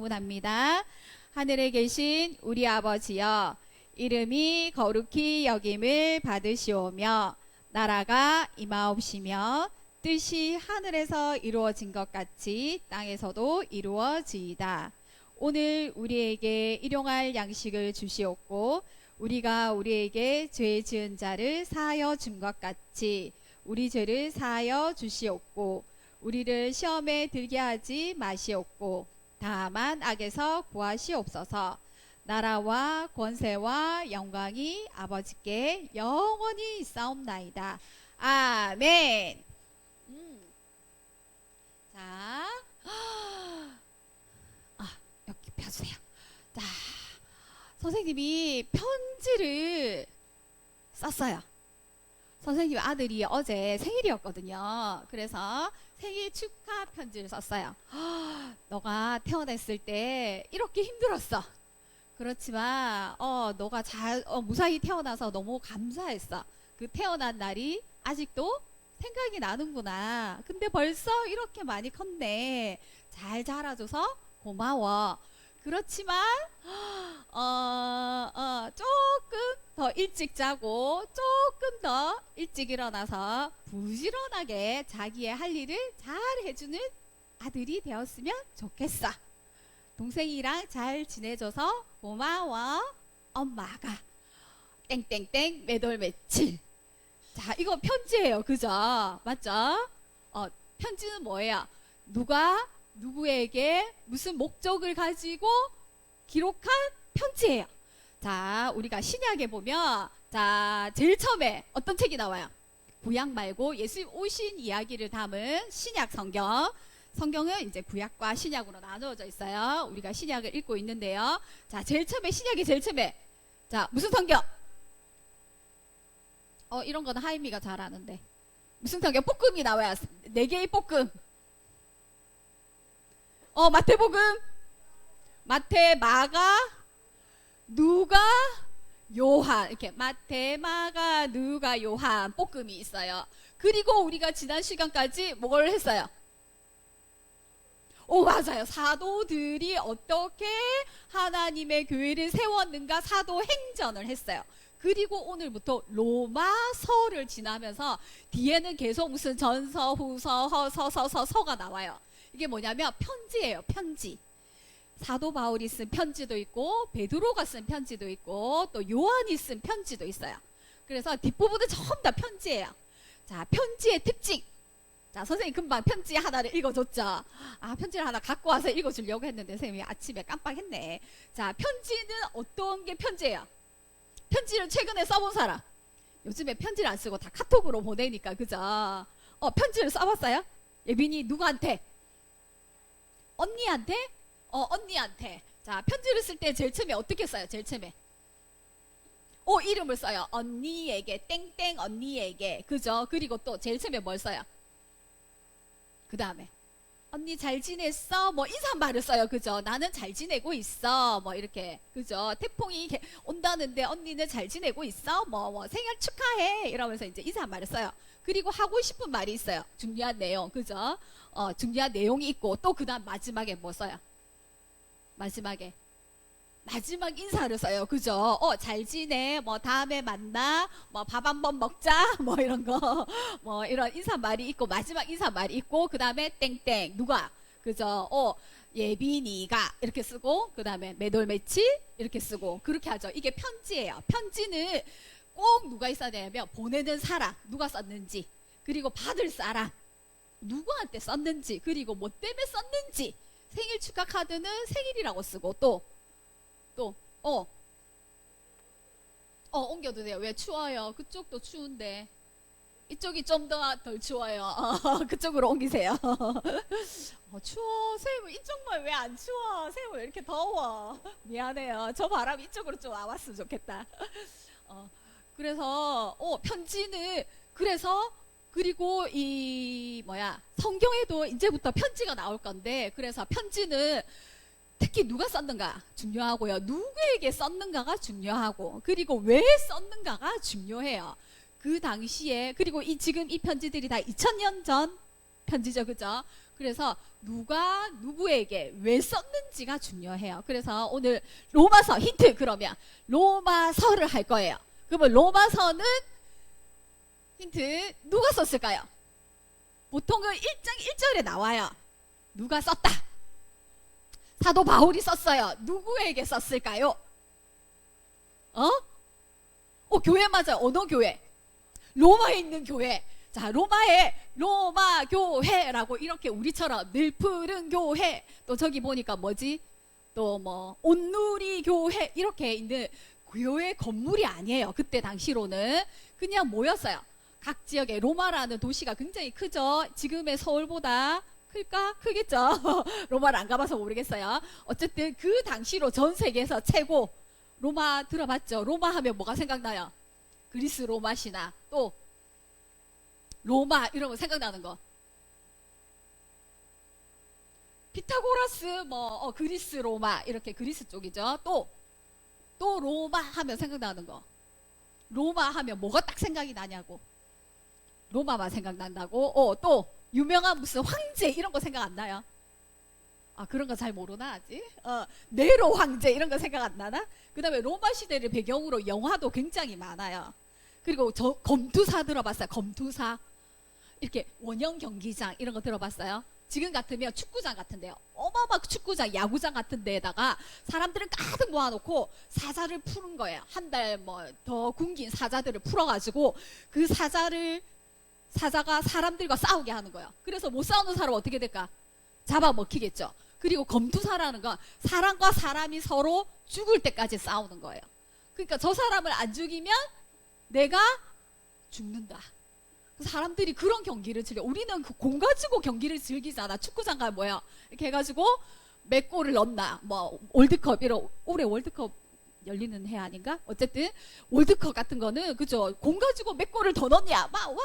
합니다. 하늘에 계신 우리 아버지여, 이름이 거룩히 여김을 받으시오며 나라가 임하옵시며 뜻이 하늘에서 이루어진 것 같이 땅에서도 이루어지이다. 오늘 우리에게 일용할 양식을 주시옵고 우리가 우리에게 죄 지은 자를 사하여 준 것 같이 우리 죄를 사하여 주시옵고 우리를 시험에 들게 하지 마시옵고 다만 악에서 구하시옵소서. 나라와 권세와 영광이 아버지께 영원히 있사옵나이다. 아멘. 자, 여기 펴주세요. 자, 선생님이 편지를 썼어요. 선생님 아들이 어제 생일이었거든요. 그래서 생일 축하 편지를 썼어요. 너가 태어났을 때 이렇게 힘들었어. 그렇지만 너가 무사히 태어나서 너무 감사했어. 그 태어난 날이 아직도 생각이 나는구나. 근데 벌써 이렇게 많이 컸네. 잘 자라줘서 고마워. 그렇지만 조금 더 일찍 자고 조금 더 일찍 일어나서 부지런하게 자기의 할 일을 잘 해주는 아들이 되었으면 좋겠어. 동생이랑 잘 지내줘서 고마워. 엄마가 땡땡땡 매돌 며칠. 자, 이거 편지예요. 그죠? 맞죠? 편지는 뭐예요? 누가 누구에게 무슨 목적을 가지고 기록한 편지예요. 자, 우리가 신약에 보면 자, 제일 처음에 어떤 책이 나와요? 구약 말고 예수님 오신 이야기를 담은 신약 성경. 성경은 이제 구약과 신약으로 나누어져 있어요. 우리가 신약을 읽고 있는데요. 자, 제일 처음에 신약이 제일 처음에 자, 무슨 성경? 이런 거는 하임이가 잘 아는데. 무슨 성경? 볶음이 나와요. 4개의 볶음. 마태복음, 마태, 마가, 누가, 요한. 이렇게 마태, 마가, 누가, 요한 볶음이 있어요. 그리고 우리가 지난 시간까지 뭘 했어요? 맞아요. 사도들이 어떻게 하나님의 교회를 세웠는가 사도행전을 했어요. 그리고 오늘부터 로마서를 지나면서 뒤에는 계속 무슨 전서, 후서, 허서, 서가 나와요. 이게 뭐냐면 편지예요. 편지. 사도 바울이 쓴 편지도 있고 베드로가 쓴 편지도 있고 또 요한이 쓴 편지도 있어요. 그래서 뒷부분은 전부 다 편지예요. 자, 편지의 특징. 자, 선생님 금방 편지 하나를 읽어줬죠. 편지를 하나 갖고 와서 읽어주려고 했는데 선생님이 아침에 깜빡했네. 자, 편지는 어떤 게 편지예요? 편지를 최근에 써본 사람. 요즘에 편지를 안 쓰고 다 카톡으로 보내니까 그죠? 편지를 써봤어요? 예빈이 누구한테? 언니한테? 언니한테. 자, 편지를 쓸 때 제일 처음에 어떻게 써요? 제일 처음에 이름을 써요. 언니에게, 땡땡 언니에게. 그죠? 그리고 또 제일 처음에 뭘 써요? 그 다음에 언니 잘 지냈어? 뭐 인사말을 써요. 그죠? 나는 잘 지내고 있어. 뭐 이렇게. 그죠? 태풍이 온다는데 언니는 잘 지내고 있어? 뭐 생일 축하해. 이러면서 이제 인사말을 써요. 그리고 하고 싶은 말이 있어요. 중요한 내용. 그죠? 중요한 내용이 있고 또 그 다음 마지막에 뭐 써요? 마지막 인사를 써요. 그죠? 잘 지내. 뭐 다음에 만나. 뭐 밥 한번 먹자. 뭐 이런 거. 뭐 이런 인사말이 있고 마지막 인사말이 있고 그 다음에 땡땡 누가. 그죠? 예빈이가 이렇게 쓰고 그 다음에 매돌매치 이렇게 쓰고 그렇게 하죠. 이게 편지예요. 편지는 꼭 누가 있어야 되냐면 보내는 사람 누가 썼는지 그리고 받을 사람 누구한테 썼는지 그리고 뭐 때문에 썼는지. 생일 축하 카드는 생일이라고 쓰고 또 옮겨도 돼요. 왜? 추워요. 그쪽도 추운데 이쪽이 좀 덜 추워요. 그쪽으로 옮기세요. 추워. 쌤 이쪽만 왜 안 추워? 쌤 왜 이렇게 더워? 미안해요. 저 바람 이쪽으로 좀 와봤으면 좋겠다. 그래서 편지는 그래서 그리고 성경에도 이제부터 편지가 나올 건데 그래서 편지는 특히 누가 썼는가 중요하고요. 누구에게 썼는가가 중요하고 그리고 왜 썼는가가 중요해요. 그 당시에 그리고 지금 이 편지들이 다 2000년 전 편지죠. 그죠? 그래서 누가 누구에게 왜 썼는지가 중요해요. 그래서 오늘 로마서 힌트, 그러면 로마서를 할 거예요. 그러면 로마서는 힌트 누가 썼을까요? 보통은 1장 1절에 나와요. 누가 썼다. 사도 바울이 썼어요. 누구에게 썼을까요? 교회 맞아요. 어느 교회? 로마에 있는 교회. 자, 로마에 로마 교회라고 이렇게 우리처럼 늘 푸른 교회, 또 저기 보니까 뭐지? 또 뭐 온누리 교회 이렇게 있는 교회 건물이 아니에요. 그때 당시로는 그냥 모였어요. 각 지역에. 로마라는 도시가 굉장히 크죠. 지금의 서울보다 클까? 크겠죠. 로마를 안 가봐서 모르겠어요. 어쨌든 그 당시로 전 세계에서 최고. 로마 들어봤죠? 로마 하면 뭐가 생각나요? 그리스 로마 신화, 또 로마 이러면 생각나는 거. 피타고라스 뭐 그리스 로마 이렇게 그리스 쪽이죠. 또 로마 하면 생각나는 거. 로마 하면 뭐가 딱 생각이 나냐고. 로마만 생각난다고. 또 유명한 무슨 황제 이런 거 생각 안 나요? 아, 그런 거 잘 모르나 아직? 네로 황제 이런 거 생각 안 나나? 그 다음에 로마 시대를 배경으로 영화도 굉장히 많아요. 그리고 검투사 들어봤어요? 검투사. 이렇게 원형 경기장 이런 거 들어봤어요? 지금 같으면 축구장 같은데요. 어마어마한 축구장, 야구장 같은 데에다가 사람들을 가득 모아놓고 사자를 푸는 거예요. 한 달 뭐 더 굶긴 사자들을 풀어가지고 그 사자가 사람들과 싸우게 하는 거예요. 그래서 못 싸우는 사람은 어떻게 될까? 잡아먹히겠죠. 그리고 검투사라는 건 사람과 사람이 서로 죽을 때까지 싸우는 거예요. 그러니까 저 사람을 안 죽이면 내가 죽는다. 사람들이 그런 경기를 즐겨. 우리는 그 공 가지고 경기를 즐기잖아. 축구장 가면 뭐야? 이렇게 해가지고 몇 골을 넣나? 뭐 월드컵 올해 월드컵 열리는 해 아닌가? 어쨌든 월드컵 같은 거는 그죠? 공 가지고 몇 골을 더 넣냐? 막 와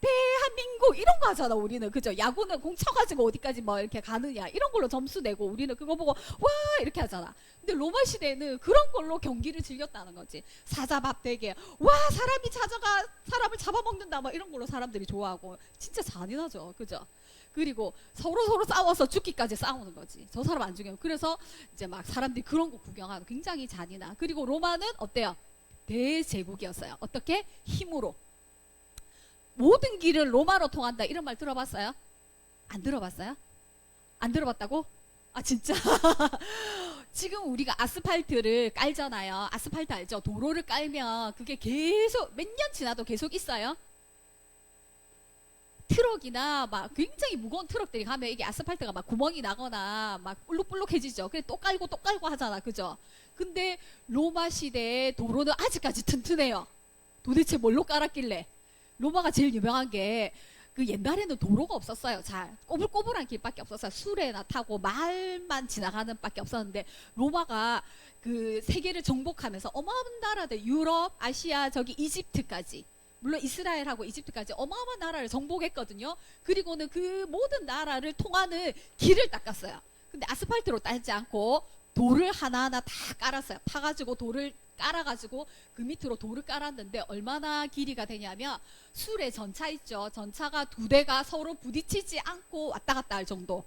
대한민국 이런 거 하잖아 우리는. 그죠? 야구는 공 쳐가지고 어디까지 뭐 이렇게 가느냐 이런 걸로 점수 내고 우리는 그거 보고 와 이렇게 하잖아. 근데 로마 시대는 그런 걸로 경기를 즐겼다는 거지. 사자밥 되게 와 사람을 잡아먹는다 뭐 이런 걸로 사람들이 좋아하고. 진짜 잔인하죠. 그죠? 그리고 서로 싸워서 죽기까지 싸우는 거지. 저 사람 안 죽이면. 그래서 이제 막 사람들이 그런 거 구경하고 굉장히 잔인한. 그리고 로마는 어때요? 대제국이었어요. 어떻게? 힘으로. 모든 길은 로마로 통한다. 이런 말 들어봤어요? 안 들어봤어요? 안 들어봤다고? 아 진짜? 지금 우리가 아스팔트를 깔잖아요. 아스팔트 알죠? 도로를 깔면 그게 계속 몇 년 지나도 계속 있어요. 트럭이나 막 굉장히 무거운 트럭들이 가면 이게 아스팔트가 막 구멍이 나거나 막 볼록볼록해지죠. 그래 또 깔고 하잖아. 그죠? 근데 로마 시대의 도로는 아직까지 튼튼해요. 도대체 뭘로 깔았길래? 로마가 제일 유명한 게 그 옛날에는 도로가 없었어요. 잘 꼬불꼬불한 길밖에 없었어요. 수레나 타고 말만 지나가는 밖에 없었는데 로마가 그 세계를 정복하면서 어마어마한 나라들 유럽, 아시아, 저기 이집트까지, 물론 이스라엘하고 이집트까지 어마어마한 나라를 정복했거든요. 그리고는 그 모든 나라를 통하는 길을 닦았어요. 근데 아스팔트로 깔지 않고 돌을 하나하나 다 깔았어요. 파가지고 돌을 깔아가지고 그 밑으로 돌을 깔았는데 얼마나 길이가 되냐면 수레 전차 있죠. 전차가 두 대가 서로 부딪히지 않고 왔다 갔다 할 정도.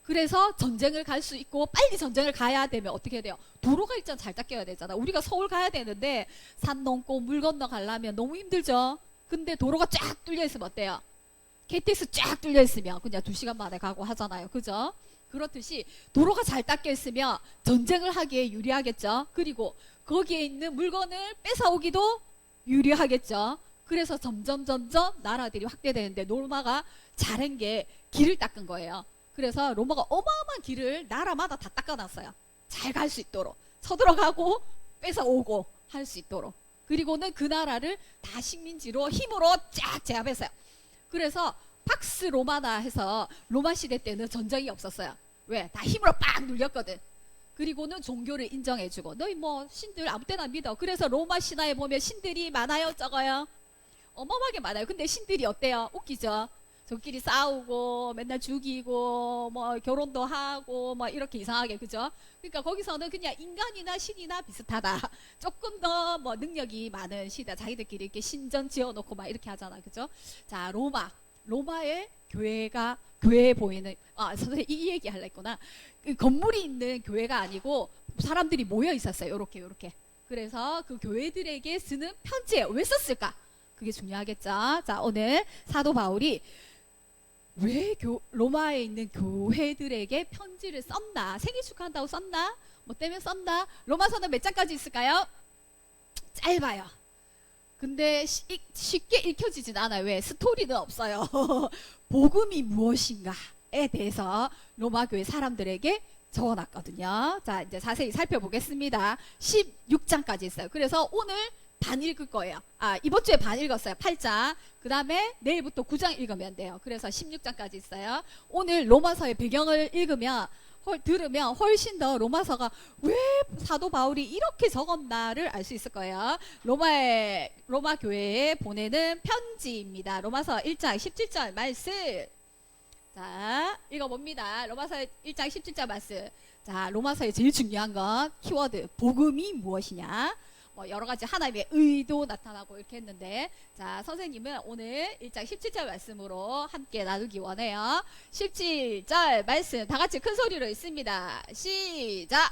그래서 전쟁을 갈 수 있고 빨리 전쟁을 가야 되면 어떻게 해야 돼요? 도로가 일단 잘 닦여야 되잖아. 우리가 서울 가야 되는데 산 넘고 물 건너 가려면 너무 힘들죠. 근데 도로가 쫙 뚫려 있으면 어때요? KTX 쫙 뚫려 있으면 그냥 2시간 만에 가고 하잖아요. 그죠? 그렇듯이 도로가 잘 닦여 있으면 전쟁을 하기에 유리하겠죠. 그리고 거기에 있는 물건을 뺏어오기도 유리하겠죠. 그래서 점점 나라들이 확대되는데 로마가 잘한 게 길을 닦은 거예요. 그래서 로마가 어마어마한 길을 나라마다 다 닦아놨어요. 잘 갈 수 있도록. 서들어가고 뺏어오고 할 수 있도록. 그리고는 그 나라를 다 식민지로 힘으로 쫙 제압했어요. 그래서 팍스 로마나 해서 로마 시대 때는 전쟁이 없었어요. 왜? 다 힘으로 빡 눌렸거든. 그리고는 종교를 인정해주고 너희 뭐 신들 아무 때나 믿어. 그래서 로마 신화에 보면 신들이 많아요, 적어요? 어마어마하게 많아요. 근데 신들이 어때요? 웃기죠? 저끼리 싸우고 맨날 죽이고 뭐 결혼도 하고 뭐 이렇게 이상하게. 그죠? 그러니까 거기서는 그냥 인간이나 신이나 비슷하다. 조금 더 뭐 능력이 많은 신이다. 자기들끼리 이렇게 신전 지어놓고 막 이렇게 하잖아. 그죠? 자, 로마 로마의 교회에 보이는, 선생님 이 얘기 하려 했구나. 그 건물이 있는 교회가 아니고 사람들이 모여 있었어요. 요렇게. 그래서 그 교회들에게 쓰는 편지에 왜 썼을까? 그게 중요하겠죠. 자, 오늘 사도 바울이 왜 로마에 있는 교회들에게 편지를 썼나? 생일 축하한다고 썼나? 뭐 때문에 썼나? 로마서는 몇 장까지 있을까요? 짧아요. 근데 쉽게 읽혀지진 않아요. 왜? 스토리는 없어요. 복음이 무엇인가에 대해서 로마 교회 사람들에게 적어놨거든요. 자, 이제 자세히 살펴보겠습니다. 16장까지 있어요. 그래서 오늘 반 읽을 거예요. 이번 주에 반 읽었어요. 8장. 그 다음에 내일부터 9장 읽으면 돼요. 그래서 16장까지 있어요. 오늘 로마서의 배경을 들으면 훨씬 더 로마서가 왜 사도 바울이 이렇게 적었나를 알 수 있을 거예요. 로마 교회에 보내는 편지입니다. 로마서 1장 17절 말씀. 자, 읽어봅니다. 로마서 1장 17절 말씀. 자, 로마서의 제일 중요한 건 키워드 복음이 무엇이냐. 뭐 여러 가지 하나님의 의도 나타나고 이렇게 했는데, 자, 선생님은 오늘 1장 17절 말씀으로 함께 나누기 원해요. 17절 말씀 다 같이 큰 소리로 읽습니다. 시작.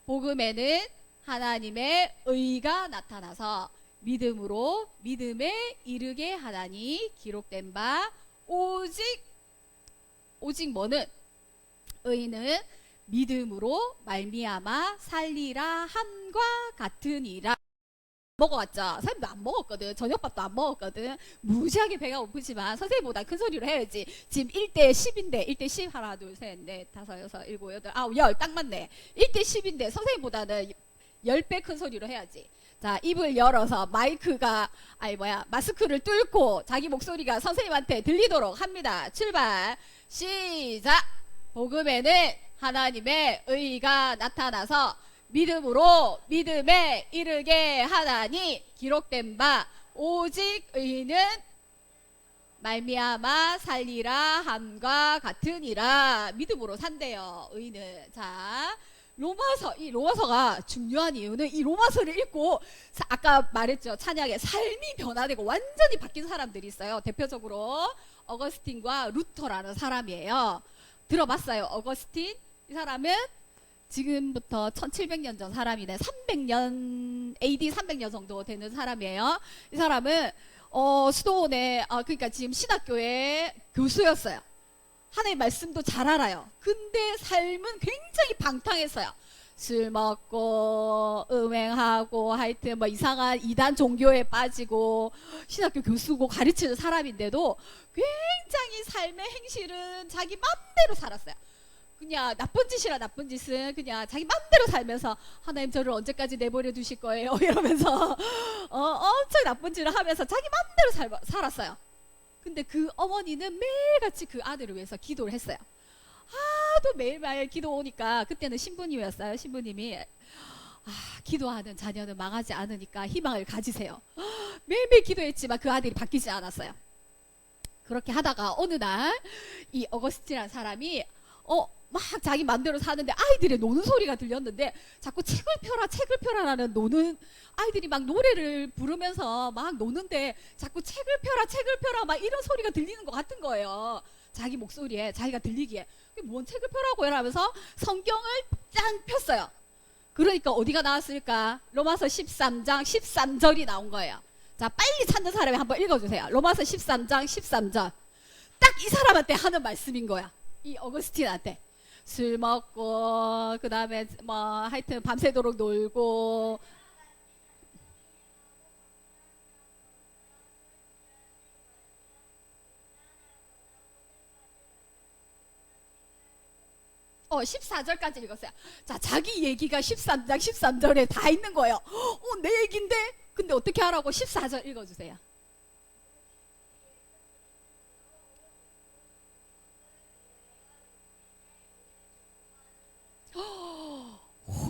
복음에는 하나님의 의가 나타나서 믿음으로 믿음에 이르게 하나니 기록된 바 오직 뭐는 의는 믿음으로 말미암아 살리라 함과 같으니라. 먹어왔죠. 선생님도 안 먹었거든. 저녁밥도 안 먹었거든. 무지하게 배가 고프지만 선생님보다 큰 소리로 해야지. 지금 1대 10인데 1대 10 하나 둘 셋 넷 다섯 여섯 일곱 여덟 아홉 열 딱 맞네. 1대 10인데 선생님보다는 10배 큰 소리로 해야지. 자, 입을 열어서 마스크를 뚫고 자기 목소리가 선생님한테 들리도록 합니다. 출발. 시작. 복음에는 하나님의 의가 나타나서 믿음으로 믿음에 이르게 하나니 기록된 바 오직 의는 말미암아 살리라 함과 같으니라. 믿음으로 산대요. 의는. 자, 이 로마서가 중요한 이유는 이 로마서를 읽고 아까 말했죠. 찬양에 삶이 변화되고 완전히 바뀐 사람들이 있어요. 대표적으로 어거스틴과 루터라는 사람이에요. 들어봤어요? 어거스틴? 이 사람은 지금부터 1700년 전 사람이네. 300년 AD 300년 정도 되는 사람이에요. 이 사람은 수도원에 그러니까 지금 신학교의 교수였어요. 하나님의 말씀도 잘 알아요. 근데 삶은 굉장히 방탕했어요. 술 먹고 음행하고 하여튼 뭐 이상한 이단 종교에 빠지고 신학교 교수고 가르치는 사람인데도 굉장히 삶의 행실은 자기 맘대로 살았어요. 그냥 나쁜 짓은 그냥 자기 맘대로 살면서 하나님 저를 언제까지 내버려 두실 거예요 이러면서 엄청 나쁜 짓을 하면서 자기 맘대로 살았어요. 근데 그 어머니는 매일같이 그 아들을 위해서 기도를 했어요. 하도 매일매일 기도 오니까 그때는 신부님이었어요. 신부님이 기도하는 자녀는 망하지 않으니까 희망을 가지세요. 매일매일 기도했지만 그 아들이 바뀌지 않았어요. 그렇게 하다가 어느 날 이 어거스틴이라는 사람이 막 자기 맘대로 사는데 아이들의 노는 소리가 들렸는데 자꾸 책을 펴라라는 노는 아이들이 막 노래를 부르면서 막 노는데 자꾸 책을 펴라 막 이런 소리가 들리는 것 같은 거예요. 자기 목소리에 자기가 들리기에. 뭔 책을 펴라고 하면서 성경을 짠 폈어요. 그러니까 어디가 나왔을까? 로마서 13장 13절이 나온 거예요. 자, 빨리 찾는 사람이 한번 읽어주세요. 로마서 13장 13절. 딱 이 사람한테 하는 말씀인 거야. 이 어거스틴한테. 술 먹고 그 다음에 뭐 하여튼 밤새도록 놀고 어 14절까지 읽었어요. 자, 자기 얘기가 13장 13절에 다 있는 거예요. 내 얘기인데? 근데 어떻게 하라고? 14절 읽어주세요.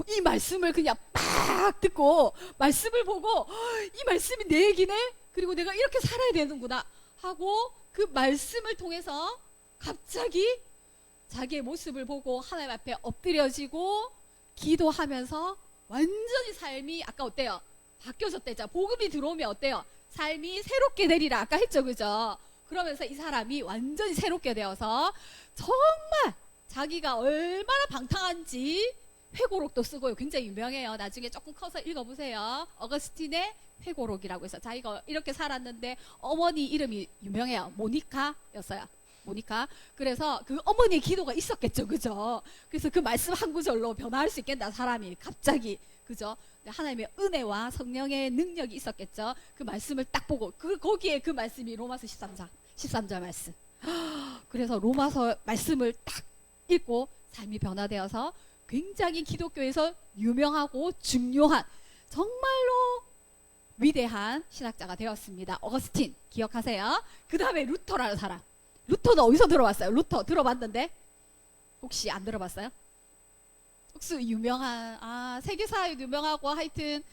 이 말씀을 그냥 빡 듣고 말씀을 보고 이 말씀이 내 얘기네? 그리고 내가 이렇게 살아야 되는구나 하고 그 말씀을 통해서 갑자기 자기의 모습을 보고 하나님 앞에 엎드려지고 기도하면서 완전히 삶이 아까 어때요? 바뀌어졌대죠. 복음이 들어오면 어때요? 삶이 새롭게 되리라 아까 했죠, 그죠? 그러면서 이 사람이 완전히 새롭게 되어서 정말 자기가 얼마나 방탕한지 회고록도 쓰고요. 굉장히 유명해요. 나중에 조금 커서 읽어보세요. 어거스틴의 회고록이라고 해서 자기가 이렇게 살았는데 어머니 이름이 유명해요. 모니카였어요. 모니카. 그래서 그 어머니의 기도가 있었겠죠. 그죠? 그래서 그 말씀 한 구절로 변화할 수 있겠다. 사람이 갑자기. 그죠? 하나님의 은혜와 성령의 능력이 있었겠죠. 그 말씀을 딱 보고 거기에 그 말씀이 로마서 13절 말씀. 그래서 로마서 말씀을 딱 읽고 삶이 변화되어서 굉장히 기독교에서 유명하고 중요한 정말로 위대한 신학자가 되었습니다. 어거스틴 기억하세요. 그 다음에 루터라는 사람. 루터는 어디서 들어봤어요? 루터 들어봤는데 혹시 안 들어봤어요? 혹시 유명한 세계사에 유명하고 하여튼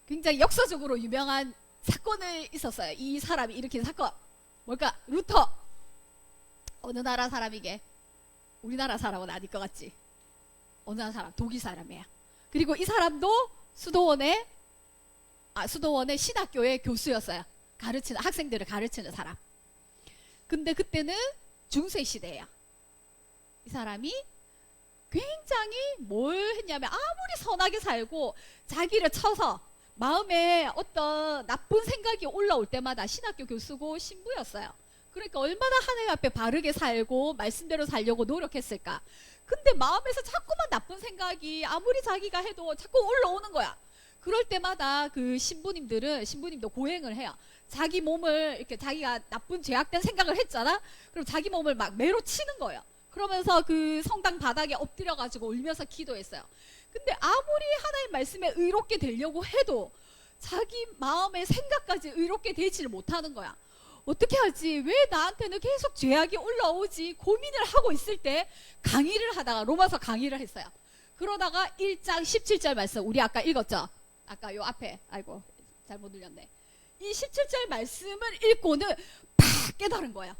굉장히 역사적으로 유명한 사건을 있었어요. 이 사람이 일으킨 사건 뭘까? 루터. 어느 나라 사람이게? 우리나라 사람은 아닐 것 같지? 어느 나라 사람? 독일 사람이에요. 그리고 이 사람도 수도원의 신학교의 교수였어요. 가르치는 학생들을 가르치는 사람. 근데 그때는 중세 시대예요. 이 사람이 굉장히 뭘 했냐면 아무리 선하게 살고 자기를 쳐서 마음에 어떤 나쁜 생각이 올라올 때마다 신학교 교수고 신부였어요. 그러니까 얼마나 하나님 앞에 바르게 살고 말씀대로 살려고 노력했을까. 근데 마음에서 자꾸만 나쁜 생각이 아무리 자기가 해도 자꾸 올라오는 거야. 그럴 때마다 그 신부님도 고행을 해요. 자기 몸을 이렇게 자기가 나쁜 죄악된 생각을 했잖아. 그럼 자기 몸을 막 매로 치는 거예요. 그러면서 그 성당 바닥에 엎드려가지고 울면서 기도했어요. 근데 아무리 하나님 말씀에 의롭게 되려고 해도 자기 마음의 생각까지 의롭게 되지를 못하는 거야. 어떻게 하지? 왜 나한테는 계속 죄악이 올라오지? 고민을 하고 있을 때 강의를 하다가 로마서 강의를 했어요. 그러다가 1장 17절 말씀 우리 아까 읽었죠? 아까 요 앞에 아이고 잘못 눌렸네. 이 17절 말씀을 읽고는 팍 깨달은 거야.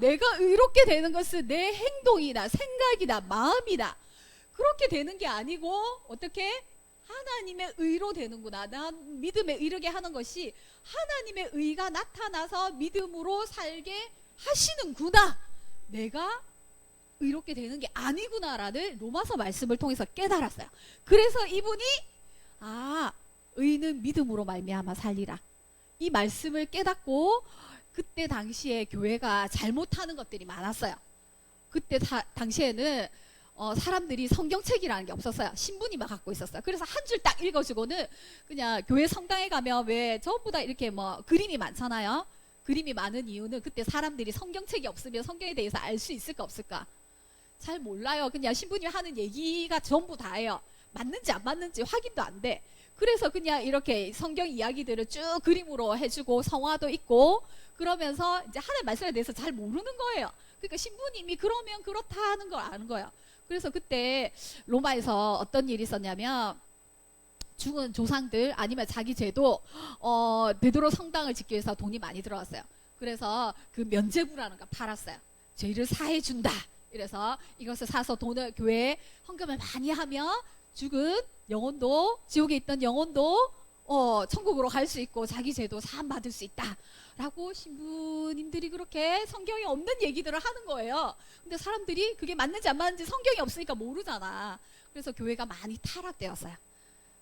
내가 의롭게 되는 것은 내 행동이다, 생각이다, 마음이다. 그렇게 되는 게 아니고 어떻게? 하나님의 의로 되는구나. 난 믿음에 이르게 하는 것이 하나님의 의가 나타나서 믿음으로 살게 하시는구나. 내가 의롭게 되는 게 아니구나라는 로마서 말씀을 통해서 깨달았어요. 그래서 이분이 의는 믿음으로 말미암아 살리라. 이 말씀을 깨닫고 그때 당시에 교회가 잘못하는 것들이 많았어요. 그때 당시에는 사람들이 성경책이라는 게 없었어요. 신부님만 갖고 있었어요. 그래서 한 줄 딱 읽어주고는 그냥 교회 성당에 가면 왜 전부 다 이렇게 뭐 그림이 많잖아요. 그림이 많은 이유는 그때 사람들이 성경책이 없으면 성경에 대해서 알 수 있을까 없을까? 잘 몰라요. 그냥 신부님이 하는 얘기가 전부 다예요. 맞는지 안 맞는지 확인도 안 돼. 그래서 그냥 이렇게 성경 이야기들을 쭉 그림으로 해주고 성화도 있고 그러면서 이제 하나님 말씀에 대해서 잘 모르는 거예요. 그러니까 신부님이 그러면 그렇다 하는 걸 아는 거예요. 그래서 그때 로마에서 어떤 일이 있었냐면 죽은 조상들 아니면 자기 죄도 베드로 성당을 짓기 위해서 돈이 많이 들어왔어요. 그래서 그 면죄부라는 걸 팔았어요. 죄를 사해준다. 이래서 이것을 사서 돈을 교회에 헌금을 많이 하면 죽은 영혼도 지옥에 있던 영혼도 천국으로 갈 수 있고 자기 죄도 사함 받을 수 있다 라고 신부님들이 그렇게 성경에 없는 얘기들을 하는 거예요. 근데 사람들이 그게 맞는지 안 맞는지 성경이 없으니까 모르잖아. 그래서 교회가 많이 타락되었어요.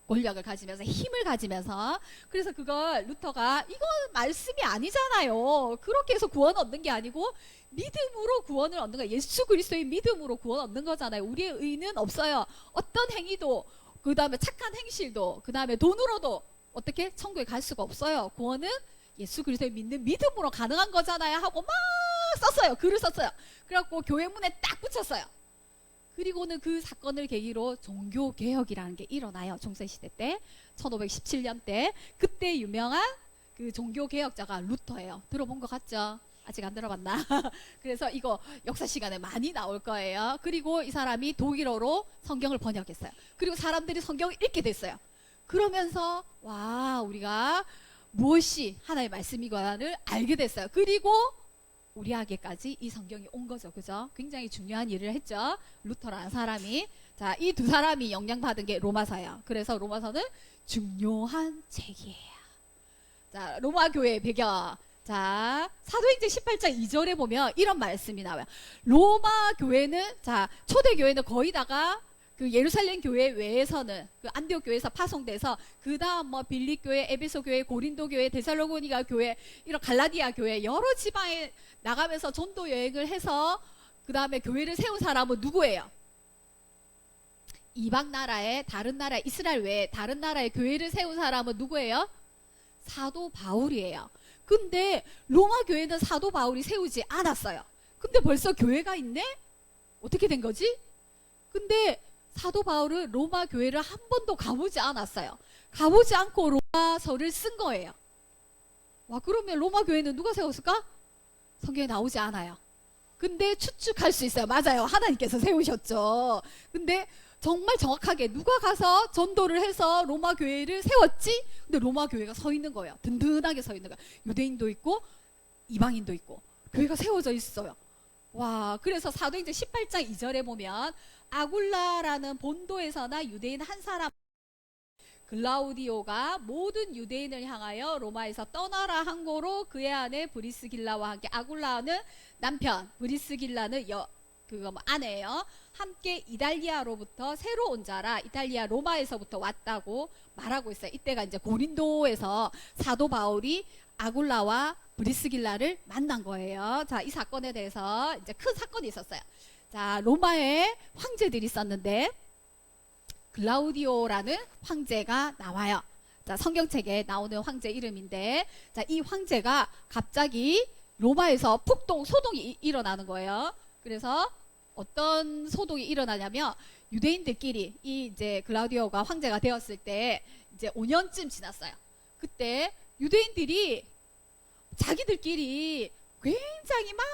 권력을 가지면서 힘을 가지면서. 그래서 그걸 루터가 이건 말씀이 아니잖아요. 그렇게 해서 구원 얻는 게 아니고 믿음으로 구원을 얻는 거예요. 예수 그리스도의 믿음으로 구원 얻는 거잖아요. 우리의 의는 없어요. 어떤 행위도 그 다음에 착한 행실도 그 다음에 돈으로도 어떻게 천국에 갈 수가 없어요. 구원은 예수 그리스도를 믿는 믿음으로 가능한 거잖아요 하고 막 썼어요. 글을 썼어요. 그래갖고 교회 문에 딱 붙였어요. 그리고는 그 사건을 계기로 종교개혁이라는 게 일어나요. 중세시대 때 1517년 때. 그때 유명한 그 종교개혁자가 루터예요. 들어본 것 같죠? 아직 안 들어봤나? 그래서 이거 역사 시간에 많이 나올 거예요. 그리고 이 사람이 독일어로 성경을 번역했어요. 그리고 사람들이 성경을 읽게 됐어요. 그러면서 와, 우리가 무엇이 하나의 말씀이거나를 알게 됐어요. 그리고 우리에게까지 이 성경이 온 거죠. 그죠? 굉장히 중요한 일을 했죠. 루터라는 사람이. 자, 이 두 사람이 영향받은 게 로마서예요. 그래서 로마서는 중요한 책이에요. 자, 로마 교회의 배경. 자, 사도행전 18장 2절에 보면 이런 말씀이 나와요. 로마 교회는, 자, 초대 교회는 거의 다가 그 예루살렘 교회 외에서는 그 안디옥 교회에서 파송돼서 그 다음 뭐 빌립 교회, 에베소 교회, 고린도 교회, 데살로니가 교회, 이런 갈라디아 교회 여러 지방에 나가면서 전도 여행을 해서 그 다음에 교회를 세운 사람은 누구예요? 이방 나라에, 다른 나라, 이스라엘 외에 다른 나라에 교회를 세운 사람은 누구예요? 사도 바울이에요. 근데 로마 교회는 사도 바울이 세우지 않았어요. 근데 벌써 교회가 있네? 어떻게 된 거지? 근데 사도 바울은 로마 교회를 한 번도 가보지 않았어요. 가보지 않고 로마서를 쓴 거예요. 와, 그러면 로마 교회는 누가 세웠을까? 성경에 나오지 않아요. 근데 추측할 수 있어요. 맞아요. 하나님께서 세우셨죠. 근데 정말 정확하게 누가 가서 전도를 해서 로마 교회를 세웠지? 근데 로마 교회가 서 있는 거예요. 든든하게 서 있는 거예요. 유대인도 있고 이방인도 있고 교회가 세워져 있어요. 와, 그래서 사도행전 18장 2절에 보면 아굴라라는 본도에서나 유대인 한 사람 글라우디오가 모든 유대인을 향하여 로마에서 떠나라 한 고로 그의 아내 브리스길라와 함께, 아굴라는 남편, 브리스길라는 아내예요. 함께 이달리아로부터 새로 온 자라, 이탈리아 로마에서부터 왔다고 말하고 있어요. 이때가 이제 고린도에서 사도 바울이 아굴라와 브리스길라를 만난 거예요. 자, 이 사건에 대해서 이제 큰 사건이 있었어요. 자, 로마에 황제들이 있었는데 글라우디오라는 황제가 나와요. 자, 성경책에 나오는 황제 이름인데, 자, 이 황제가 갑자기 로마에서 폭동, 소동이 일어나는 거예요. 그래서 어떤 소동이 일어나냐면 유대인들끼리, 이 이제 글라우디오가 황제가 되었을 때 이제 5년쯤 지났어요. 그때 유대인들이 자기들끼리 굉장히 막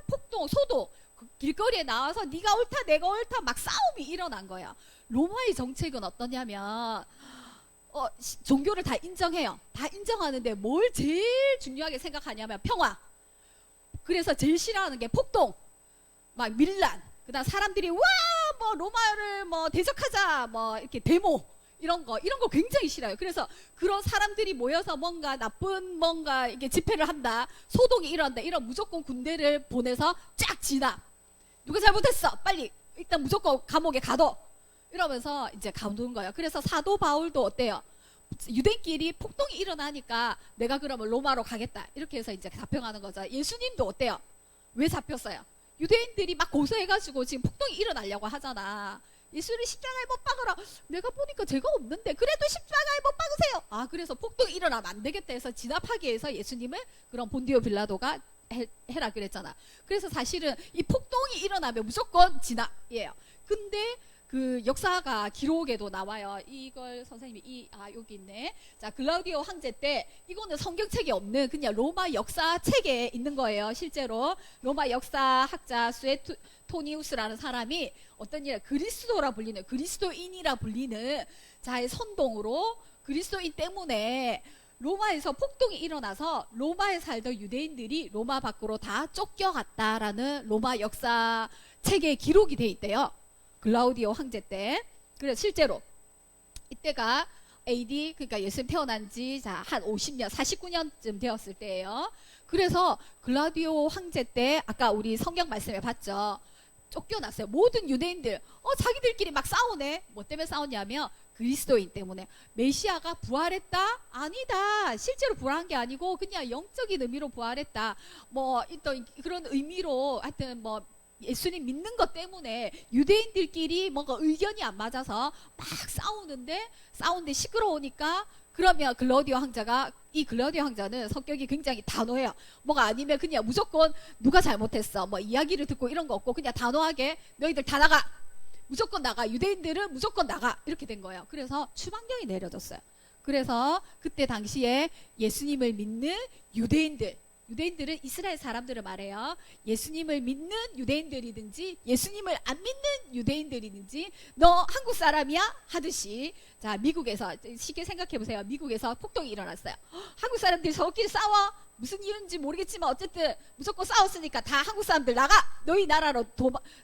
폭동, 소동, 길거리에 나와서 네가 옳다 내가 옳다 막 싸움이 일어난 거예요. 로마의 정책은 어떠냐면 종교를 다 인정해요. 다 인정하는데 뭘 제일 중요하게 생각하냐면 평화. 그래서 제일 싫어하는 게 폭동, 막 밀란, 그다음 사람들이 와 뭐 로마를 뭐 대적하자 뭐 이렇게 데모 이런 거 굉장히 싫어요. 그래서 그런 사람들이 모여서 뭔가 나쁜 뭔가 이게 집회를 한다, 소동이 일어난다, 이런 무조건 군대를 보내서 쫙 진압. 누가 잘못했어? 빨리 일단 무조건 감옥에 가둬. 이러면서 이제 가두는 거예요. 그래서 사도 바울도 어때요? 유대인끼리 폭동이 일어나니까 내가 그러면 로마로 가겠다. 이렇게 해서 이제 잡혀가는 거죠. 예수님도 어때요? 왜 잡혔어요? 유대인들이 막 고소해가지고 지금 폭동이 일어나려고 하잖아. 예수를 십자가에 못 박으라. 내가 보니까 죄가 없는데 그래도 십자가에 못 박으세요. 아, 그래서 폭동이 일어나면 안 되겠다 해서 진압하기 위해서 예수님을 그런 본디오 빌라도가 해라 그랬잖아. 그래서 사실은 이 폭동이 일어나면 무조건 진압이에요. 근데 그 역사가 기록에도 나와요. 이걸 선생님이 여기 있네. 자, 글라우디오 황제 때, 이거는 성경책에 없는 그냥 로마 역사책에 있는 거예요. 실제로 로마 역사학자 수에토니우스라는 사람이 어떤 일, 그리스도라 불리는, 그리스도인이라 불리는 자의 선동으로 그리스도인 때문에 로마에서 폭동이 일어나서 로마에 살던 유대인들이 로마 밖으로 다 쫓겨갔다라는 로마 역사책에 기록이 돼 있대요. 글라우디오 황제 때. 그래서 실제로 이때가 AD, 그러니까 예수님 태어난 지 한 50년, 49년쯤 되었을 때예요. 그래서 글라우디오 황제 때 아까 우리 성경 말씀에 봤죠. 쫓겨났어요. 모든 유대인들 자기들끼리 막 싸우네. 뭐 때문에 싸웠냐면 그리스도인 때문에. 메시아가 부활했다? 아니다. 실제로 부활한 게 아니고 그냥 영적인 의미로 부활했다. 뭐 어떤 그런 의미로 하여튼 뭐 예수님 믿는 것 때문에 유대인들끼리 뭔가 의견이 안 맞아서 막 싸우는데 시끄러우니까, 그러면 글라우디오 황제가, 이 글라우디오 황제는 성격이 굉장히 단호해요. 뭐가 아니면 그냥 무조건 누가 잘못했어 뭐 이야기를 듣고 이런 거 없고 그냥 단호하게 너희들 다 나가, 무조건 나가, 유대인들은 무조건 나가, 이렇게 된 거예요. 그래서 추방령이 내려졌어요. 그래서 그때 당시에 예수님을 믿는 유대인들은 이스라엘 사람들을 말해요. 예수님을 믿는 유대인들이든지 예수님을 안 믿는 유대인들이든지 너 한국 사람이야? 하듯이, 자, 미국에서 쉽게 생각해 보세요. 미국에서 폭동이 일어났어요. 한국 사람들이 저끼리 싸워? 무슨 일인지 모르겠지만 어쨌든 무조건 싸웠으니까 다 한국 사람들 나가! 너희 나라로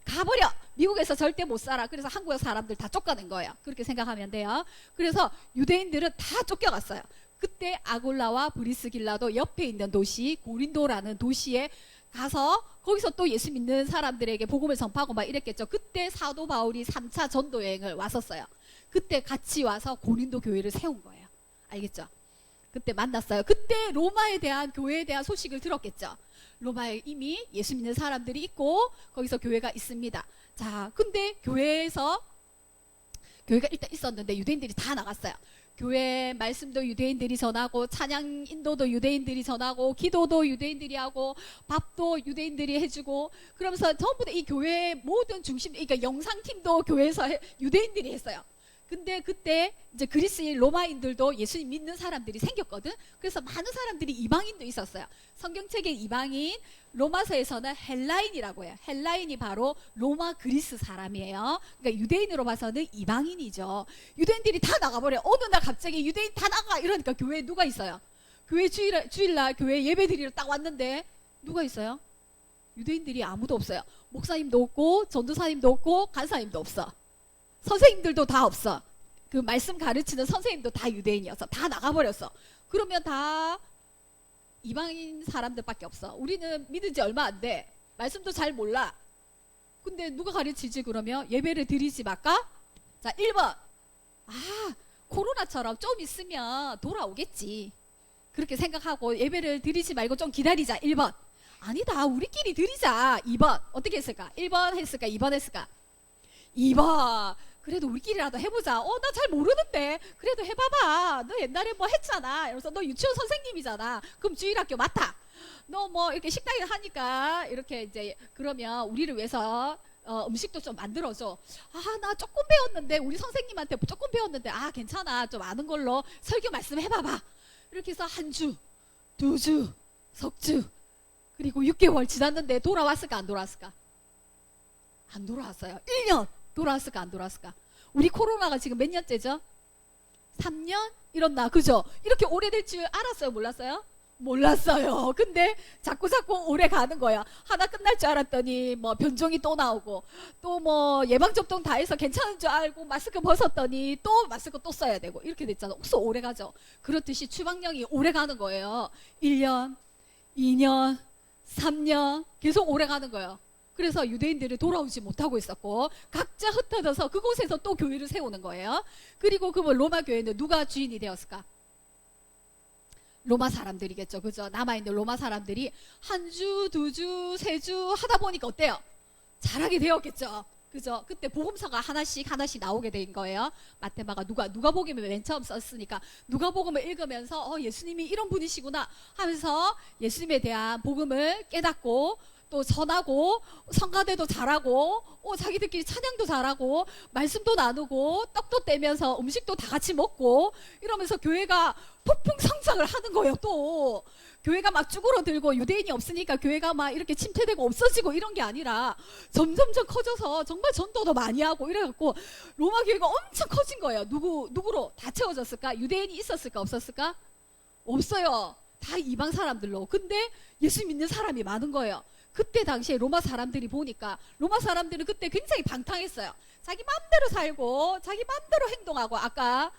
가버려! 미국에서 절대 못 살아. 그래서 한국 사람들 다 쫓겨낸 거예요. 그렇게 생각하면 돼요. 그래서 유대인들은 다 쫓겨갔어요. 그때 아굴라와 브리스길라도 옆에 있는 도시 고린도라는 도시에 가서 거기서 또 예수 믿는 사람들에게 복음을 전파하고 막 이랬겠죠. 그때 사도 바울이 3차 전도 여행을 왔었어요. 그때 같이 와서 고린도 교회를 세운 거예요. 알겠죠? 그때 만났어요. 그때 로마에 대한 교회에 대한 소식을 들었겠죠. 로마에 이미 예수 믿는 사람들이 있고 거기서 교회가 있습니다. 자, 근데 교회가 일단 있었는데 유대인들이 다 나갔어요. 교회 말씀도 유대인들이 전하고 찬양 인도도 유대인들이 전하고 기도도 유대인들이 하고 밥도 유대인들이 해주고 그러면서 전부 다 이 교회의 모든 중심, 그러니까 영상팀도 교회에서 유대인들이 했어요. 근데 그때 이제 그리스인 로마인들도 예수님 믿는 사람들이 생겼거든. 그래서 많은 사람들이 이방인도 있었어요. 성경책의 이방인, 로마서에서는 헬라인이라고 해요. 헬라인이 바로 로마 그리스 사람이에요. 그러니까 유대인으로 봐서는 이방인이죠. 유대인들이 다 나가버려. 어느 날 갑자기 유대인 다 나가 이러니까 교회에 누가 있어요? 교회 주일날 교회 예배 드리러 딱 왔는데 누가 있어요? 유대인들이 아무도 없어요. 목사님도 없고 전도사님도 없고 간사님도 없어. 선생님들도 다 없어. 그 말씀 가르치는 선생님도 다 유대인이어서 다 나가버렸어. 그러면 다 이방인 사람들밖에 없어. 우리는 믿은 지 얼마 안 돼. 말씀도 잘 몰라. 근데 누가 가르치지 그러면? 예배를 드리지 말까? 자, 1번. 코로나처럼 좀 있으면 돌아오겠지. 그렇게 생각하고 예배를 드리지 말고 좀 기다리자. 1번. 아니다. 우리끼리 드리자. 2번. 어떻게 했을까? 1번 했을까? 2번 했을까? 2번. 그래도 우리끼리라도 해보자. 나 잘 모르는데. 그래도 해봐봐. 너 옛날에 뭐 했잖아. 이러면서 너 유치원 선생님이잖아. 그럼 주일학교 맡아. 너 뭐 이렇게 식당을 하니까 이렇게 이제 그러면 우리를 위해서 음식도 좀 만들어줘. 나 조금 배웠는데 우리 선생님한테 조금 배웠는데 괜찮아. 좀 아는 걸로 설교 말씀 해봐봐. 이렇게 해서 한 주, 2주, 석주 그리고 6개월 지났는데 돌아왔을까 안 돌아왔을까? 안 돌아왔어요. 1년 돌아왔을까 안 돌아왔을까? 우리 코로나가 지금 몇 년째죠? 3년? 이렇나 그죠? 이렇게 오래될 줄 알았어요? 몰랐어요? 몰랐어요. 근데 자꾸 오래 가는 거야. 하나 끝날 줄 알았더니 뭐 변종이 또 나오고 또 뭐 예방접종 다 해서 괜찮은 줄 알고 마스크 벗었더니 또 마스크 또 써야 되고 이렇게 됐잖아. 옥수 오래 가죠. 그렇듯이 추방령이 오래 가는 거예요. 1년, 2년, 3년 계속 오래 가는 거예요. 그래서 유대인들이 돌아오지 못하고 있었고 각자 흩어져서 그곳에서 또 교회를 세우는 거예요. 그리고 그 로마 교회는 누가 주인이 되었을까? 로마 사람들이겠죠. 그죠? 남아있는 로마 사람들이 한 주, 2주, 3주 하다 보니까 어때요? 잘하게 되었겠죠. 그죠? 그때 복음서가 하나씩 나오게 된 거예요. 마테마가 누가복음을 맨 처음 썼으니까 누가복음을 읽으면서 예수님이 이런 분이시구나 하면서 예수님에 대한 복음을 깨닫고 또 전하고 성가대도 잘하고 자기들끼리 찬양도 잘하고 말씀도 나누고 떡도 떼면서 음식도 다 같이 먹고 이러면서 교회가 폭풍 성장을 하는 거예요. 또 교회가 막 쭈그러들고 유대인이 없으니까 교회가 막 이렇게 침체되고 없어지고 이런 게 아니라 점점점 커져서 정말 전도도 많이 하고 이래갖고 로마 교회가 엄청 커진 거예요. 누구로 다 채워졌을까? 유대인이 있었을까 없었을까? 없어요. 다 이방 사람들로. 근데 예수 믿는 사람이 많은 거예요. 그때 당시에 로마 사람들이 보니까 로마 사람들은 그때 굉장히 방탕했어요. 자기 마음대로 살고 자기 마음대로 행동하고 아까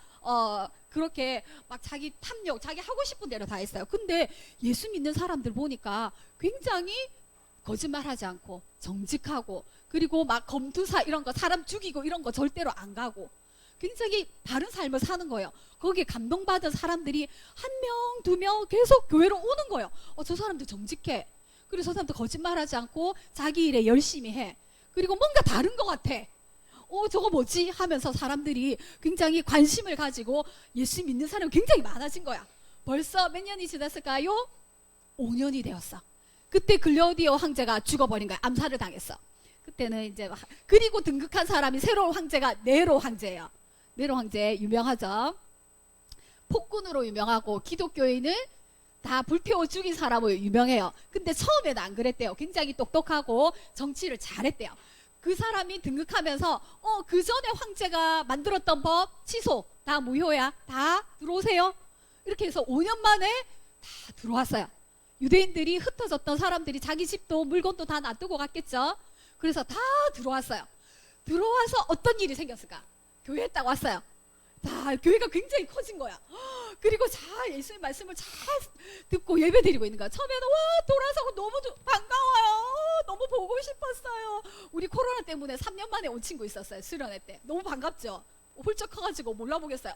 그렇게 막 자기 탐욕 자기 하고 싶은 대로 다 했어요. 근데 예수 믿는 사람들 보니까 굉장히 거짓말하지 않고 정직하고 그리고 막 검투사 이런 거 사람 죽이고 이런 거 절대로 안 가고 굉장히 바른 삶을 사는 거예요. 거기에 감동받은 사람들이 1명, 2명 계속 교회로 오는 거예요. 저 사람들 정직해. 그리고 저 사람도 거짓말하지 않고 자기 일에 열심히 해. 그리고 뭔가 다른 것 같아. 저거 뭐지? 하면서 사람들이 굉장히 관심을 가지고 예수 믿는 사람이 굉장히 많아진 거야. 벌써 몇 년이 지났을까요? 5년이 되었어. 그때 글라우디오 황제가 죽어버린 거야. 암살을 당했어. 그때는 이제 그리고 등극한 사람이 새로운 황제가 네로 황제예요. 네로 황제 유명하죠. 폭군으로 유명하고 기독교인을 다 불태워 죽인 사람으로 유명해요. 근데 처음에는 안 그랬대요. 굉장히 똑똑하고 정치를 잘했대요. 그 사람이 등극하면서 그 전에 황제가 만들었던 법 취소 다 무효야. 다 들어오세요. 이렇게 해서 5년 만에 다 들어왔어요. 유대인들이 흩어졌던 사람들이 자기 집도 물건도 다 놔두고 갔겠죠. 그래서 다 들어왔어요. 들어와서 어떤 일이 생겼을까? 교회에 딱 왔어요. 다 교회가 굉장히 커진 거야. 그리고 예수님 말씀을 잘 듣고 예배 드리고 있는 거야. 처음에는 와 돌아서고 너무 반가워요. 너무 보고 싶었어요. 우리 코로나 때문에 3년 만에 온 친구 있었어요. 수련회 때. 너무 반갑죠. 훌쩍 커가지고 몰라보겠어요.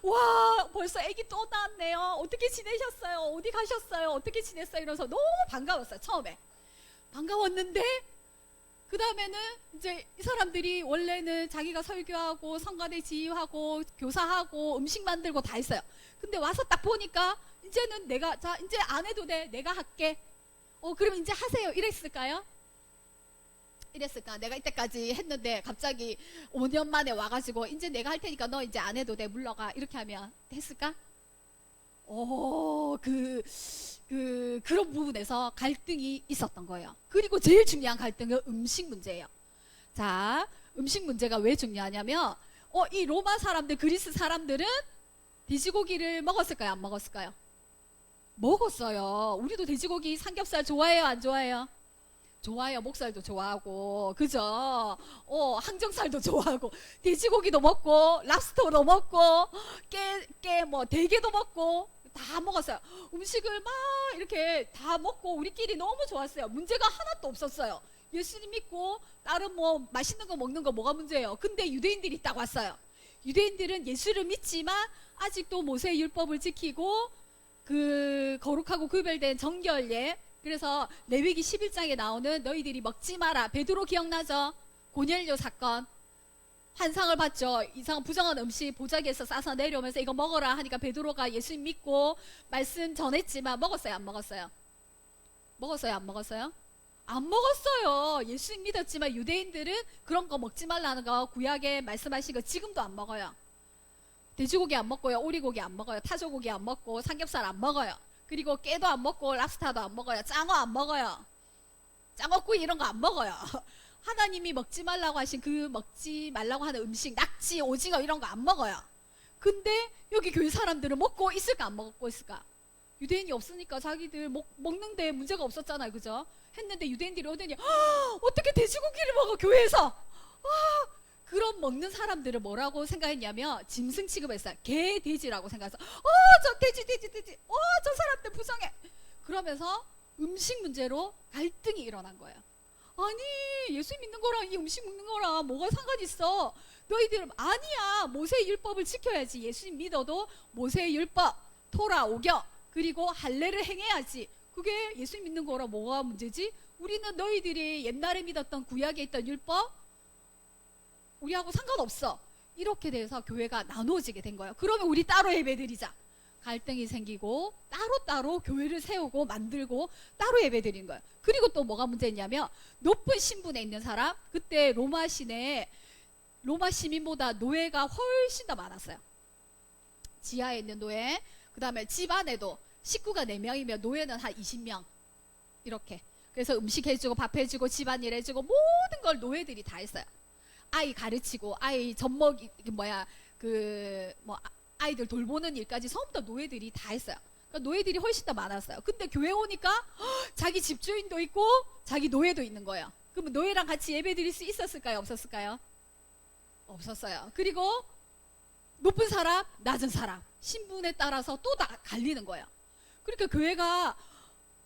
와 벌써 애기 또 낳았네요. 어떻게 지내셨어요? 어디 가셨어요? 어떻게 지냈어요? 이러면서 너무 반가웠어요. 처음에 반가웠는데 그 다음에는 이제 이 사람들이 원래는 자기가 설교하고 성가대 지휘하고 교사하고 음식 만들고 다 했어요. 근데 와서 딱 보니까 이제는 내가 자 이제 안 해도 돼. 내가 할게. 그럼 이제 하세요. 이랬을까요? 이랬을까? 내가 이때까지 했는데 갑자기 5년 만에 와가지고 이제 내가 할 테니까 너 이제 안 해도 돼. 물러가. 이렇게 하면 했을까? 그런 부분에서 갈등이 있었던 거예요. 그리고 제일 중요한 갈등은 음식 문제예요. 자, 음식 문제가 왜 중요하냐면, 이 로마 사람들, 그리스 사람들은 돼지고기를 먹었을까요? 안 먹었을까요? 먹었어요. 우리도 돼지고기 삼겹살 좋아해요? 안 좋아해요? 좋아요. 목살도 좋아하고, 그죠? 항정살도 좋아하고, 돼지고기도 먹고, 랍스터도 먹고, 대게도 먹고, 다 먹었어요. 음식을 막 이렇게 다 먹고 우리끼리 너무 좋았어요. 문제가 하나도 없었어요. 예수님 믿고 다른 뭐 맛있는 거 먹는 거 뭐가 문제예요? 근데 유대인들이 딱 왔어요. 유대인들은 예수를 믿지만 아직도 모세의 율법을 지키고 그 거룩하고 구별된 정결례, 그래서 레위기 11장에 나오는 너희들이 먹지 마라. 베드로 기억나죠? 고넬료 사건. 환상을 봤죠. 이상한 부정한 음식 보자기에서 싸서 내려오면서 이거 먹어라 하니까 베드로가 예수님 믿고 말씀 전했지만 먹었어요? 안 먹었어요? 먹었어요? 안 먹었어요? 안 먹었어요. 예수님 믿었지만 유대인들은 그런 거 먹지 말라는 거 구약에 말씀하신 거 지금도 안 먹어요. 돼지고기 안 먹고요. 오리고기 안 먹어요. 타조고기 안 먹고 삼겹살 안 먹어요. 그리고 깨도 안 먹고 랍스타도 안 먹어요. 짱어 안 먹어요. 짱어구이 이런 거 안 먹어요. 하나님이 먹지 말라고 하신 그 먹지 말라고 하는 음식, 낙지, 오징어 이런 거 안 먹어요. 근데 여기 교회 사람들은 먹고 있을까 안 먹고 있을까? 유대인이 없으니까 자기들 먹는데 문제가 없었잖아요. 그죠? 했는데 유대인들이 오더니 어떻게 돼지고기를 먹어 교회에서? 그런 먹는 사람들을 뭐라고 생각했냐면 짐승 취급했어요. 개, 돼지라고 생각해서 저 돼지 저 사람들 부정해. 그러면서 음식 문제로 갈등이 일어난 거예요. 아니 예수 믿는 거랑 이 음식 먹는 거랑 뭐가 상관이 있어? 너희들 아니야. 모세의 율법을 지켜야지. 예수님 믿어도 모세의 율법, 토라, 오경 그리고 할례를 행해야지. 그게 예수님 믿는 거랑 뭐가 문제지? 우리는 너희들이 옛날에 믿었던 구약에 있던 율법 우리하고 상관없어. 이렇게 돼서 교회가 나누어지게 된 거예요. 그러면 우리 따로 예배드리자. 갈등이 생기고 따로따로 교회를 세우고 만들고 따로 예배드리는 거예요. 그리고 또 뭐가 문제냐면 높은 신분에 있는 사람, 그때 로마 시내에 로마 시민보다 노예가 훨씬 더 많았어요. 지하에 있는 노예, 그 다음에 집 안에도 식구가 4명이면 노예는 한 20명 이렇게. 그래서 음식 해주고 밥 해주고 집안일 해주고 모든 걸 노예들이 다 했어요. 아이 가르치고 아이 젖먹이 아이들 돌보는 일까지 전부 다 노예들이 다 했어요. 그러니까 노예들이 훨씬 더 많았어요. 근데 교회 오니까 자기 집주인도 있고 자기 노예도 있는 거예요. 그러면 노예랑 같이 예배 드릴 수 있었을까요? 없었을까요? 없었어요. 그리고 높은 사람, 낮은 사람 신분에 따라서 또 다 갈리는 거예요. 그러니까 교회가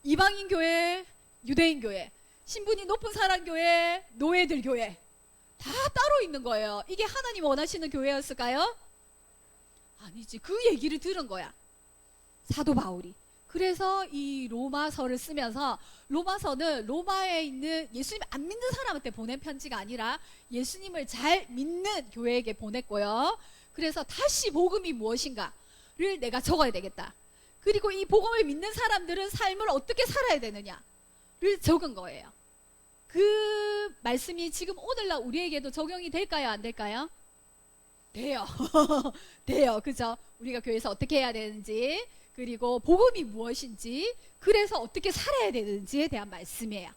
이방인 교회, 유대인 교회, 신분이 높은 사람 교회, 노예들 교회 다 따로 있는 거예요. 이게 하나님 원하시는 교회였을까요? 아니지. 그 얘기를 들은 거야, 사도 바울이. 그래서 이 로마서를 쓰면서, 로마서는 로마에 있는 예수님 안 믿는 사람한테 보낸 편지가 아니라 예수님을 잘 믿는 교회에게 보냈고요. 그래서 다시 복음이 무엇인가를 내가 적어야 되겠다. 그리고 이 복음을 믿는 사람들은 삶을 어떻게 살아야 되느냐를 적은 거예요. 그 말씀이 지금 오늘날 우리에게도 적용이 될까요? 안 될까요? 돼요. 돼요. 그죠? 우리가 교회에서 어떻게 해야 되는지, 그리고 복음이 무엇인지, 그래서 어떻게 살아야 되는지에 대한 말씀이에요.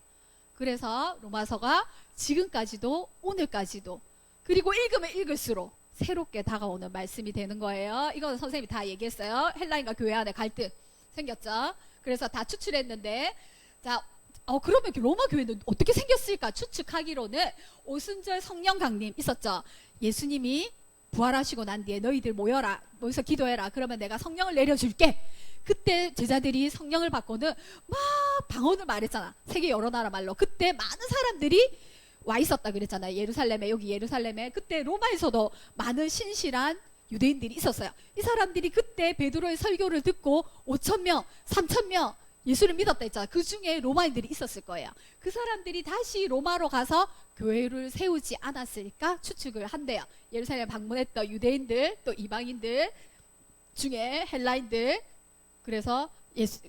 그래서 로마서가 지금까지도 오늘까지도 그리고 읽으면 읽을수록 새롭게 다가오는 말씀이 되는 거예요. 이건 선생님이 다 얘기했어요. 헬라인과 교회 안에 갈등 생겼죠. 그래서 다 추출했는데, 자, 그러면 로마 교회는 어떻게 생겼을까 추측하기로는 오순절 성령 강림 있었죠. 예수님이 부활하시고 난 뒤에 너희들 모여서 기도해라. 그러면 내가 성령을 내려줄게. 그때 제자들이 성령을 받고는 막 방언을 말했잖아. 세계 여러 나라 말로. 그때 많은 사람들이 와 있었다 그랬잖아요. 예루살렘에, 여기 예루살렘에. 그때 로마에서도 많은 신실한 유대인들이 있었어요. 이 사람들이 그때 베드로의 설교를 듣고 5,000명, 3,000명 예수를 믿었다 했잖아. 그 중에 로마인들이 있었을 거예요. 그 사람들이 다시 로마로 가서 교회를 세우지 않았을까 추측을 한대요. 예루살렘 방문했던 유대인들, 또 이방인들 중에 헬라인들. 그래서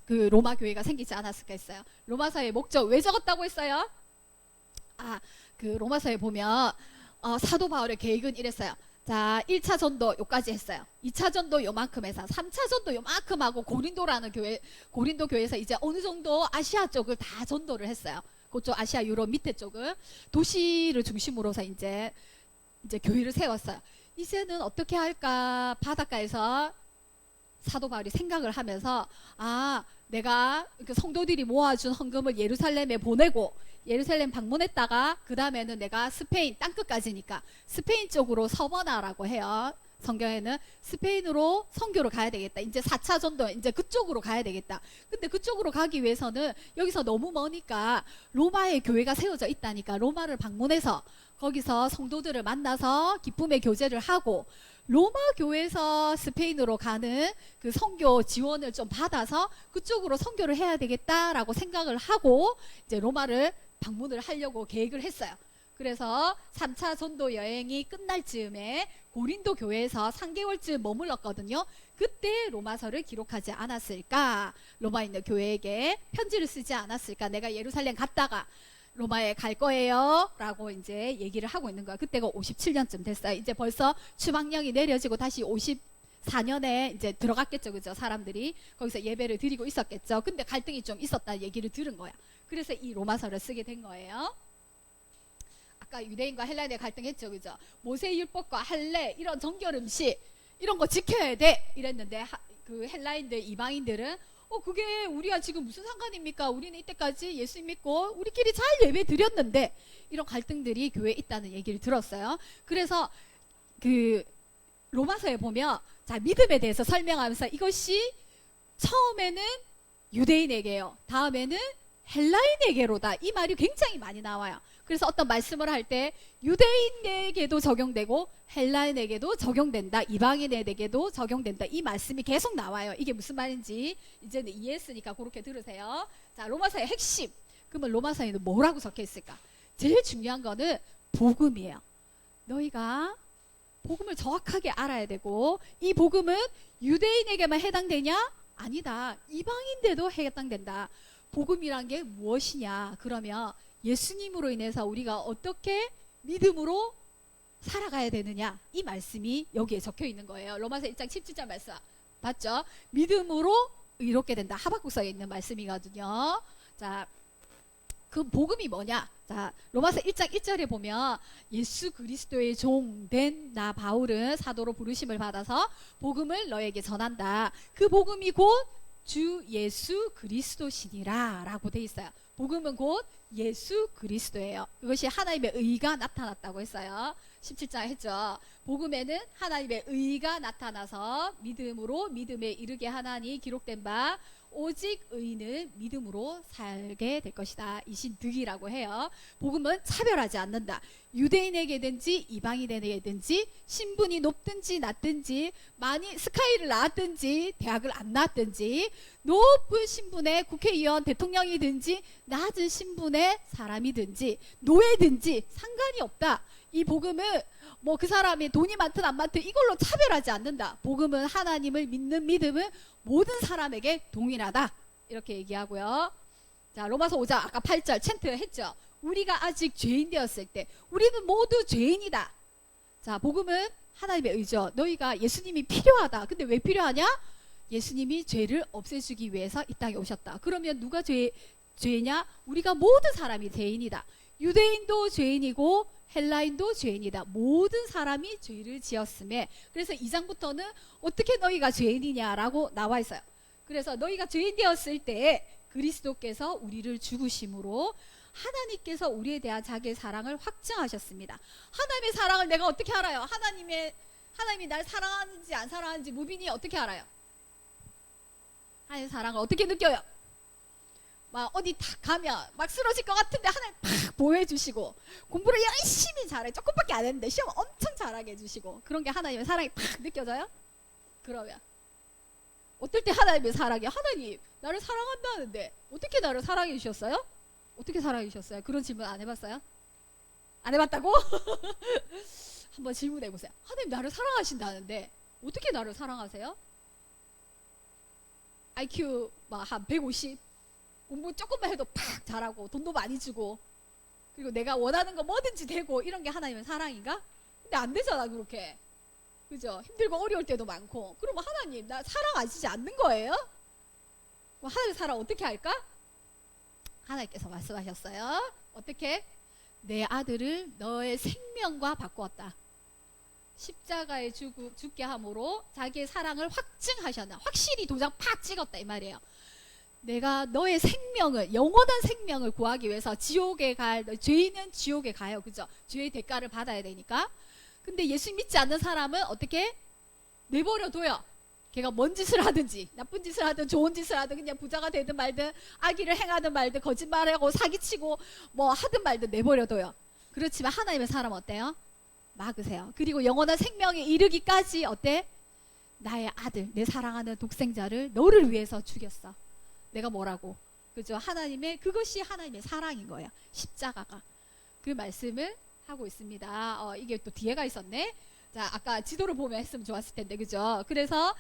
그 로마 교회가 생기지 않았을까 했어요. 로마서의 목적 왜 적었다고 했어요? 그 로마서에 보면 사도 바울의 계획은 이랬어요. 자, 1차 전도 요까지 했어요. 2차 전도 요만큼 해서 3차 전도 요만큼 하고 고린도라는 교회, 고린도 교회에서 이제 어느 정도 아시아 쪽을 다 전도를 했어요. 그쪽 아시아 유럽 밑에 쪽을 도시를 중심으로서 이제 교회를 세웠어요. 이제는 어떻게 할까 바닷가에서 사도 바울이 생각을 하면서 내가 그 성도들이 모아준 헌금을 예루살렘에 보내고 예루살렘 방문했다가 그 다음에는 내가 스페인 땅끝까지니까 스페인 쪽으로 서머나라고 해요. 성경에는 스페인으로 선교를 가야 되겠다. 이제 4차 전도 이제 그쪽으로 가야 되겠다. 근데 그쪽으로 가기 위해서는 여기서 너무 머니까 로마의 교회가 세워져 있다니까 로마를 방문해서 거기서 성도들을 만나서 기쁨의 교제를 하고 로마 교회에서 스페인으로 가는 그 선교 지원을 좀 받아서 그쪽으로 선교를 해야 되겠다라고 생각을 하고 이제 로마를 방문을 하려고 계획을 했어요. 그래서 3차 전도 여행이 끝날 즈음에 고린도 교회에서 3개월쯤 머물렀거든요. 그때 로마서를 기록하지 않았을까? 로마에 있는 교회에게 편지를 쓰지 않았을까? 내가 예루살렘 갔다가 로마에 갈 거예요 라고 이제 얘기를 하고 있는 거야. 그때가 57년쯤 됐어요. 이제 벌써 추방령이 내려지고 다시 54년에 이제 들어갔겠죠. 그죠? 사람들이 거기서 예배를 드리고 있었겠죠. 근데 갈등이 좀 있었다는 얘기를 들은 거야. 그래서 이 로마서를 쓰게 된 거예요. 아까 유대인과 헬라인의 갈등했죠. 그죠? 모세율법과 할례 이런 정결 음식 이런 거 지켜야 돼 이랬는데 그 헬라인들 이방인들은 그게 우리가 지금 무슨 상관입니까? 우리는 이때까지 예수 믿고 우리끼리 잘 예배 드렸는데 이런 갈등들이 교회에 있다는 얘기를 들었어요. 그래서 그 로마서에 보면 자 믿음에 대해서 설명하면서 이것이 처음에는 유대인에게요. 다음에는 헬라인에게로다. 이 말이 굉장히 많이 나와요. 그래서 어떤 말씀을 할 때 유대인에게도 적용되고 헬라인에게도 적용된다. 이방인에게도 적용된다. 이 말씀이 계속 나와요. 이게 무슨 말인지 이제는 이해했으니까 그렇게 들으세요. 자, 로마서의 핵심. 그러면 로마서에는 뭐라고 적혀 있을까? 제일 중요한 거는 복음이에요. 너희가 복음을 정확하게 알아야 되고 이 복음은 유대인에게만 해당되냐? 아니다. 이방인들도 해당된다. 복음이란 게 무엇이냐? 그러면 예수님으로 인해서 우리가 어떻게 믿음으로 살아가야 되느냐? 이 말씀이 여기에 적혀 있는 거예요. 로마서 1장 17절 말씀 맞죠? 믿음으로 의롭게 된다. 하박국서에 있는 말씀이거든요. 자, 그 복음이 뭐냐? 자, 로마서 1장 1절에 보면 예수 그리스도의 종된 나 바울은 사도로 부르심을 받아서 복음을 너에게 전한다. 그 복음이 곧 주 예수 그리스도시니라 라고 돼 있어요. 복음은 곧 예수 그리스도예요. 그것이 하나님의 의가 나타났다고 했어요. 17장 했죠. 복음에는 하나님의 의가 나타나서 믿음으로 믿음에 이르게 하나니 기록된 바 오직 의인은 믿음으로 살게 될 것이다. 이신 득이라고 해요. 복음은 차별하지 않는다. 유대인에게든지 이방인에게든지 신분이 높든지 낮든지 많이 스카이를 나왔든지 대학을 안 나왔든지 높은 신분의 국회의원 대통령이든지 낮은 신분의 사람이든지 노예든지 상관이 없다. 이 복음은 뭐 그 사람이 돈이 많든 안 많든 이걸로 차별하지 않는다. 복음은 하나님을 믿는 믿음은 모든 사람에게 동일하다. 이렇게 얘기하고요. 자, 로마서 5장 아까 8절 챈트 했죠. 우리가 아직 죄인 되었을 때 우리는 모두 죄인이다. 자, 복음은 하나님의 의죠. 너희가 예수님이 필요하다. 근데 왜 필요하냐? 예수님이 죄를 없애주기 위해서 이 땅에 오셨다. 그러면 누가 죄냐? 우리가 모든 사람이 죄인이다. 유대인도 죄인이고 헬라인도 죄인이다. 모든 사람이 죄를 지었음에 그래서 2장부터는 어떻게 너희가 죄인이냐라고 나와 있어요. 그래서 너희가 죄인 되었을 때 그리스도께서 우리를 죽으심으로 하나님께서 우리에 대한 자기의 사랑을 확증하셨습니다. 하나님의 사랑을 내가 어떻게 알아요? 하나님의 하나님이 날 사랑하는지 안 사랑하는지 무빈이 어떻게 알아요? 하나님의 사랑을 어떻게 느껴요? 막 어디 탁 가면 막 쓰러질 것 같은데 하나님 팍 보호해주시고, 공부를 열심히 잘해, 조금밖에 안 했는데 시험 엄청 잘하게 해주시고, 그런 게 하나님의 사랑이 팍 느껴져요? 그러면 어떨 때 하나님의 사랑이, 하나님 나를 사랑한다는데 어떻게 나를 사랑해 주셨어요? 어떻게 사랑해 주셨어요? 그런 질문 안 해봤어요? 안 해봤다고? 한번 질문해 보세요. 하나님 나를 사랑하신다는데 어떻게 나를 사랑하세요? IQ 막 한 150, 공부 조금만 해도 팍 잘하고 돈도 많이 주고, 그리고 내가 원하는 거 뭐든지 되고, 이런 게 하나님의 사랑인가? 근데 안 되잖아 그렇게. 그죠? 힘들고 어려울 때도 많고. 그러면 하나님 나 사랑하시지 않는 거예요? 그럼 하나님 사랑 어떻게 할까? 하나님께서 말씀하셨어요. 어떻게? 내 아들을 너의 생명과 바꾸었다. 십자가에 죽게 함으로 자기의 사랑을 확증하셨나, 확실히 도장 팍 찍었다 이 말이에요. 내가 너의 생명을, 영원한 생명을 구하기 위해서 지옥에 죄인은 지옥에 가요. 그죠? 죄의 대가를 받아야 되니까. 근데 예수 믿지 않는 사람은 어떻게? 내버려둬요. 걔가 뭔 짓을 하든지, 나쁜 짓을 하든 좋은 짓을 하든, 그냥 부자가 되든 말든, 악의를 행하든 말든, 거짓말하고 사기치고 뭐 하든 말든 내버려둬요. 그렇지만 하나님의 사람 어때요? 막으세요. 그리고 영원한 생명에 이르기까지 어때? 나의 아들, 내 사랑하는 독생자를 너를 위해서 죽였어. 내가 뭐라고? 그죠? 하나님의, 그것이 하나님의 사랑인 거예요. 십자가가. 그 말씀을 하고 있습니다. 이게 또 뒤에가 있었네. 자, 아까 지도를 보면 했으면 좋았을 텐데, 그죠? 그래서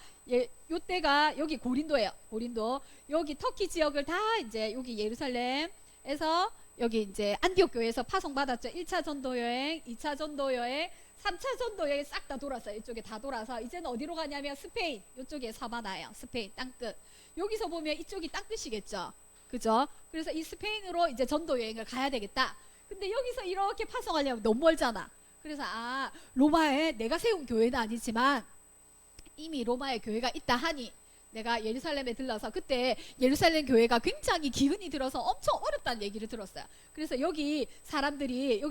요때가 여기 고린도예요. 고린도. 여기 터키 지역을 다 이제 여기 예루살렘에서 여기 이제 안디옥 교회에서 파송받았죠. 1차 전도 여행, 2차 전도 여행, 3차 전도 여행 싹 다 돌았어요. 이쪽에 다 돌아서 이제는 어디로 가냐면 스페인, 이쪽에 사바나예요. 스페인 땅끝. 여기서 보면 이쪽이 땅끝이겠죠. 그죠? 그래서 이 스페인으로 이제 전도 여행을 가야 되겠다. 근데 여기서 이렇게 파송하려면 너무 멀잖아. 그래서 로마에 내가 세운 교회는 아니지만 이미 로마에 교회가 있다 하니 내가 예루살렘에 들러서, 그때 예루살렘 교회가 굉장히 기운이 들어서 엄청 어렵다는 얘기를 들었어요. 그래서 여기 사람들이,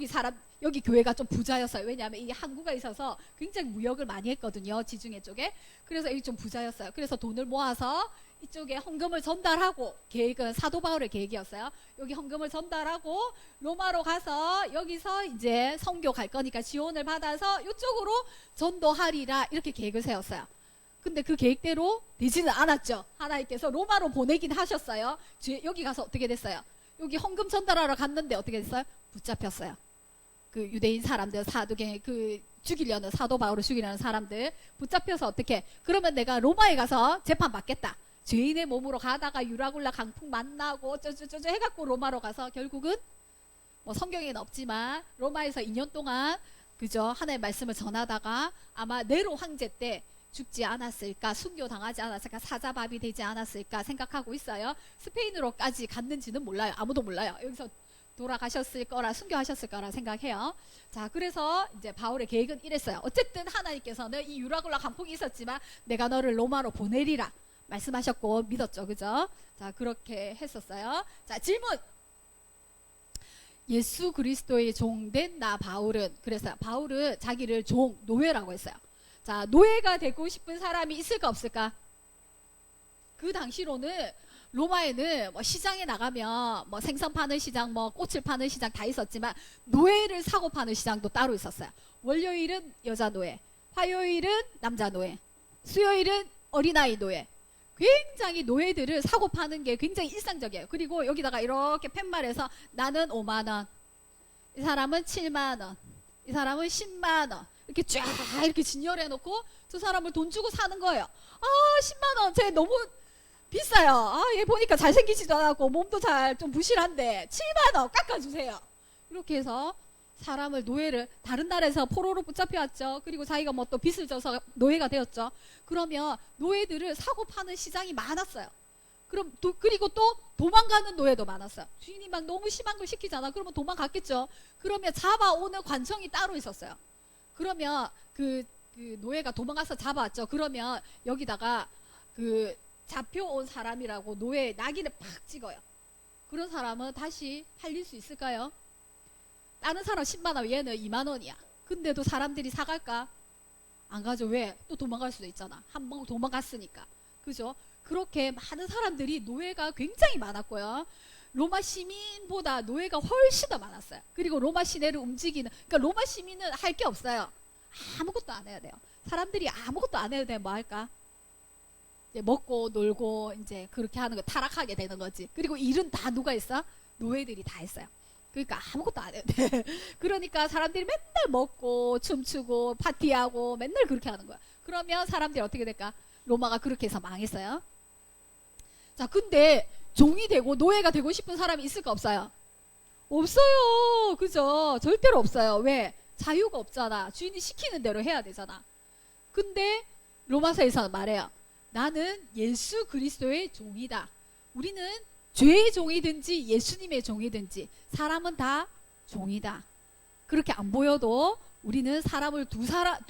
여기 교회가 좀 부자였어요. 왜냐하면 이게 항구가 있어서 굉장히 무역을 많이 했거든요. 지중해 쪽에. 그래서 여기 좀 부자였어요. 그래서 돈을 모아서 이쪽에 헌금을 전달하고, 계획은 사도 바울의 계획이었어요. 여기 헌금을 전달하고 로마로 가서 여기서 이제 선교 갈 거니까 지원을 받아서 이쪽으로 전도하리라, 이렇게 계획을 세웠어요. 근데 그 계획대로 되지는 않았죠. 하나님께서 로마로 보내긴 하셨어요. 여기 가서 어떻게 됐어요? 여기 헌금 전달하러 갔는데 어떻게 됐어요? 붙잡혔어요. 그 유대인 사람들, 죽이려는, 사도 바울을 죽이려는 사람들 붙잡혀서 어떻게? 그러면 내가 로마에 가서 재판 받겠다. 죄인의 몸으로 가다가 유라굴라 강풍 만나고 어쩌저쩌저 해갖고 로마로 가서 결국은 뭐 성경에는 없지만 로마에서 2년 동안, 그죠? 하나님의 말씀을 전하다가 아마 네로 황제 때 죽지 않았을까, 순교당하지 않았을까, 사자밥이 되지 않았을까 생각하고 있어요. 스페인으로까지 갔는지는 몰라요. 아무도 몰라요. 여기서 돌아가셨을 거라, 순교하셨을 거라 생각해요. 자, 그래서 이제 바울의 계획은 이랬어요. 어쨌든 하나님께서는 이 유라굴라 강풍이 있었지만 내가 너를 로마로 보내리라 말씀하셨고 믿었죠. 그죠? 자, 그렇게 했었어요. 자, 질문. 예수 그리스도의 종된 나 바울은, 그래서 바울은 자기를 노예라고 했어요. 자, 노예가 되고 싶은 사람이 있을까 없을까? 그 당시로는 로마에는 뭐 시장에 나가면 뭐 생선 파는 시장, 뭐 꽃을 파는 시장 다 있었지만 노예를 사고 파는 시장도 따로 있었어요. 월요일은 여자 노예, 화요일은 남자 노예, 수요일은 어린아이 노예. 굉장히 노예들을 사고 파는 게 굉장히 일상적이에요. 그리고 여기다가 이렇게 팻말해서 나는 5만 원, 이 사람은 7만 원, 이 사람은 10만 원, 이렇게 쫙 이렇게 진열해 놓고 저 사람을 돈 주고 사는 거예요. 10만 원, 쟤 너무 비싸요. 얘 보니까 잘생기지도 않았고 몸도 좀 부실한데 7만 원 깎아주세요. 이렇게 해서 사람을, 노예를, 다른 나라에서 포로로 붙잡혀 왔죠. 그리고 자기가 뭐 또 빚을 져서 노예가 되었죠. 그러면 노예들을 사고 파는 시장이 많았어요. 그리고 또 도망가는 노예도 많았어요. 주인이 막 너무 심한 걸 시키잖아. 그러면 도망갔겠죠. 그러면 잡아오는 관청이 따로 있었어요. 그러면 그 노예가 도망가서 잡아왔죠. 그러면 여기다가 그 잡혀온 사람이라고 노예 낙인을 팍 찍어요. 그런 사람은 다시 팔릴 수 있을까요? 다른 사람 10만 원, 얘는 2만 원이야. 근데도 사람들이 사갈까? 안 가죠. 왜? 또 도망갈 수도 있잖아. 한 번 도망갔으니까. 그죠? 그렇게 많은 사람들이 노예가 굉장히 많았고요. 로마 시민보다 노예가 훨씬 더 많았어요. 그리고 로마 시내를 움직이는, 그러니까 로마 시민은 할 게 없어요. 아무것도 안 해야 돼요. 사람들이 아무것도 안 해도 되면 뭐 할까? 이제 먹고 놀고 이제 그렇게 하는 거, 타락하게 되는 거지. 그리고 일은 다 누가 했어? 노예들이 다 했어요. 그러니까 아무것도 안 해도 돼. 그러니까 사람들이 맨날 먹고 춤추고 파티하고 맨날 그렇게 하는 거야. 그러면 사람들이 어떻게 될까? 로마가 그렇게 해서 망했어요. 자, 근데 종이 되고 노예가 되고 싶은 사람이 있을까 없어요? 없어요. 그죠? 절대로 없어요. 왜? 자유가 없잖아. 주인이 시키는 대로 해야 되잖아. 근데 로마서에서 말해요. 나는 예수 그리스도의 종이다. 우리는 죄의 종이든지 예수님의 종이든지 사람은 다 종이다. 그렇게 안 보여도 우리는 사람을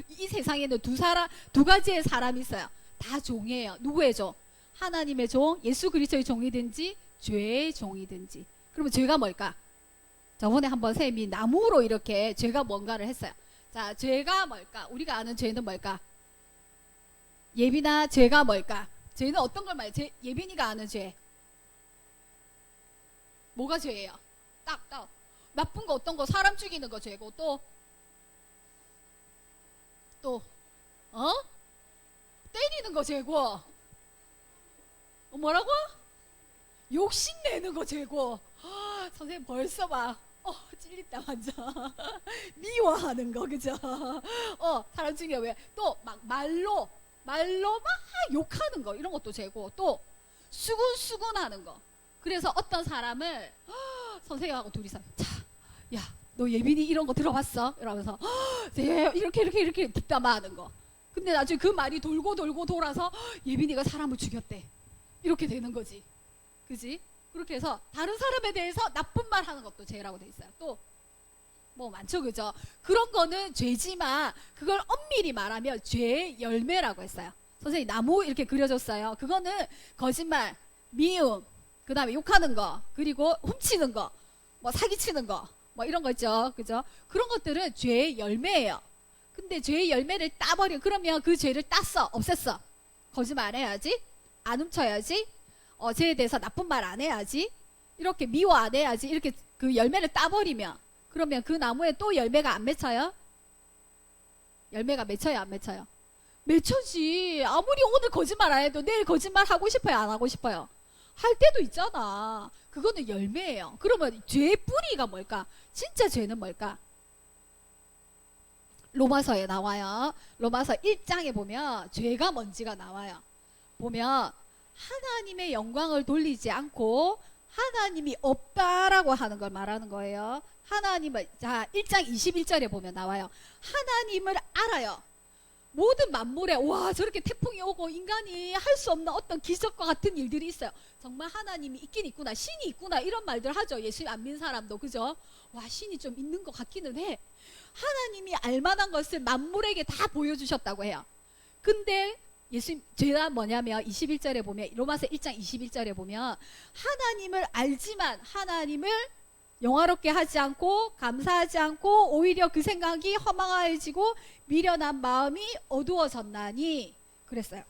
이 세상에는 두 가지의 사람이 있어요. 다 종이에요. 누구의 종? 하나님의 종, 예수 그리스도의 종이든지 죄의 종이든지. 그러면 죄가 뭘까? 저번에 한번 쌤이 나무로 이렇게 죄가 뭔가를 했어요. 자, 죄가 뭘까? 우리가 아는 죄는 뭘까? 예빈아, 죄가 뭘까? 죄는 어떤 걸 말해? 예빈이가 아는 죄. 뭐가 죄예요? 딱. 나쁜 거 어떤 거? 사람 죽이는 거 죄고, 또, 때리는 거 죄고, 뭐라고? 욕심내는 거 죄고. 선생님 벌써 막 찔린다 완전. 미워하는 거, 그죠? 사람 중에 왜? 또 막 말로 막 욕하는 거, 이런 것도 죄고, 또 수군수군하는 거. 그래서 어떤 사람을 선생님하고 둘이서, 자, 야, 너 예빈이 이런 거 들어봤어? 이러면서 이렇게 뒷담화하는 거. 근데 나중에 그 말이 돌고 돌아서 예빈이가 사람을 죽였대. 이렇게 되는 거지. 그지? 그렇게 해서 다른 사람에 대해서 나쁜 말 하는 것도 죄라고 돼 있어요. 또 뭐 많죠, 그죠? 그런 거는 죄지만 그걸 엄밀히 말하면 죄의 열매라고 했어요. 선생님 나무 이렇게 그려줬어요. 그거는 거짓말, 미움, 그 다음에 욕하는 거, 그리고 훔치는 거, 뭐 사기치는 거, 뭐 이런 거 있죠, 그죠? 그런 것들은 죄의 열매예요. 근데 죄의 열매를 따버려. 그러면 그 죄를 땄어, 없앴어. 거짓말 안 해야지, 안 훔쳐야지, 죄에 대해서 나쁜 말 안 해야지, 이렇게 미워 안 해야지. 이렇게 그 열매를 따버리면, 그러면 그 나무에 또 열매가 안 맺혀요? 열매가 맺혀요, 안 맺혀요? 맺혀지. 아무리 오늘 거짓말 안 해도 내일 거짓말 하고 싶어요, 안 하고 싶어요? 할 때도 있잖아. 그거는 열매예요. 그러면 죄의 뿌리가 뭘까? 진짜 죄는 뭘까? 로마서에 나와요. 로마서 1장에 보면 죄가 뭔지가 나와요. 보면 하나님의 영광을 돌리지 않고 하나님이 없다라고 하는 걸 말하는 거예요. 하나님을, 자, 1장 21절에 보면 나와요. 하나님을 알아요. 모든 만물에 와 저렇게 태풍이 오고 인간이 할 수 없는 어떤 기적과 같은 일들이 있어요. 정말 하나님이 있긴 있구나, 신이 있구나, 이런 말들 하죠. 예수 안 믿는 사람도. 그죠? 와, 신이 좀 있는 것 같기는 해. 하나님이 알만한 것을 만물에게 다 보여주셨다고 해요. 근데 죄가 뭐냐면 21절에 보면, 로마서 1장 21절에 보면 하나님을 알지만 하나님을 영화롭게 하지 않고 감사하지 않고 오히려 그 생각이 허망해지고 미련한 마음이 어두워졌나니 그랬어요.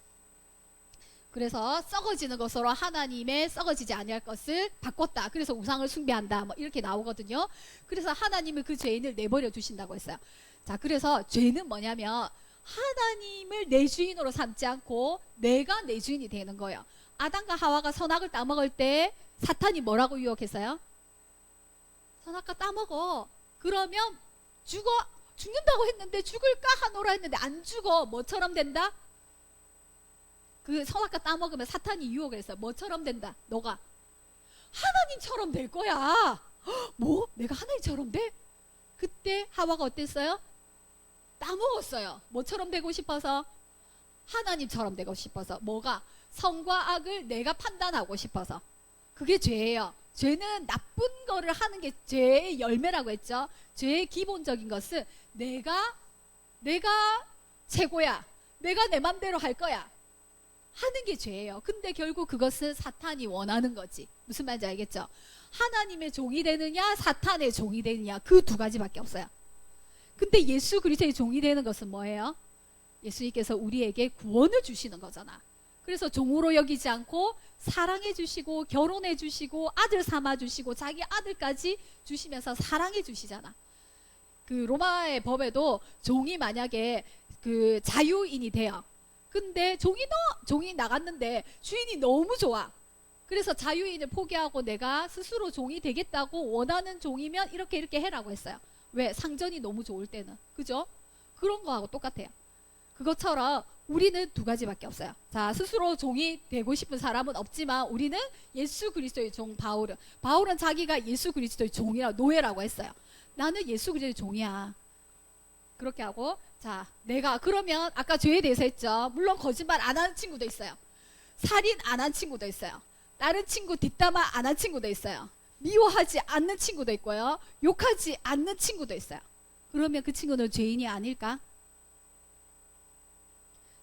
그래서 썩어지는 것으로 하나님의 썩어지지 아니할 것을 바꿨다. 그래서 우상을 숭배한다, 뭐 이렇게 나오거든요. 그래서 하나님을 그 죄인을 내버려 두신다고 했어요. 자, 그래서 죄는 뭐냐면 하나님을 내 주인으로 삼지 않고 내가 내 주인이 되는 거예요. 아담과 하와가 선악을 따먹을 때 사탄이 뭐라고 유혹했어요? 선악과 따먹어. 그러면 죽는다고 했는데 죽을까 하노라 했는데 안 죽어. 뭐처럼 된다? 그 선악과 따먹으면 사탄이 유혹을 했어요. 뭐처럼 된다? 너가 하나님처럼 될 거야. 뭐? 내가 하나님처럼 돼? 그때 하와가 어땠어요? 따먹었어요. 뭐처럼 되고 싶어서? 하나님처럼 되고 싶어서. 뭐가? 선과 악을 내가 판단하고 싶어서. 그게 죄예요. 죄는 나쁜 거를 하는 게 죄의 열매라고 했죠. 죄의 기본적인 것은 내가 최고야, 내가 내 맘대로 할 거야 하는 게 죄예요. 근데 결국 그것은 사탄이 원하는 거지. 무슨 말인지 알겠죠? 하나님의 종이 되느냐 사탄의 종이 되느냐, 그 두 가지밖에 없어요. 근데 예수 그리스도의 종이 되는 것은 뭐예요? 예수님께서 우리에게 구원을 주시는 거잖아. 그래서 종으로 여기지 않고 사랑해 주시고 결혼해 주시고 아들 삼아 주시고 자기 아들까지 주시면서 사랑해 주시잖아. 그 로마의 법에도 종이 만약에 그 자유인이 돼요. 근데 종이 나갔는데 주인이 너무 좋아. 그래서 자유인을 포기하고 내가 스스로 종이 되겠다고 원하는 종이면 이렇게 해라고 했어요. 왜? 상전이 너무 좋을 때는. 그죠? 그런 거하고 똑같아요. 그것처럼 우리는 두 가지밖에 없어요. 자, 스스로 종이 되고 싶은 사람은 없지만 우리는 예수 그리스도의 종 바울은 자기가 예수 그리스도의 종이라 노예라고 했어요. 나는 예수 그리스도의 종이야. 그렇게 하고, 자, 내가 그러면 아까 죄에 대해서 했죠. 물론 거짓말 안 하는 친구도 있어요. 살인 안 한 친구도 있어요. 다른 친구 뒷담화 안 한 친구도 있어요. 미워하지 않는 친구도 있고요. 욕하지 않는 친구도 있어요. 그러면 그 친구는 죄인이 아닐까?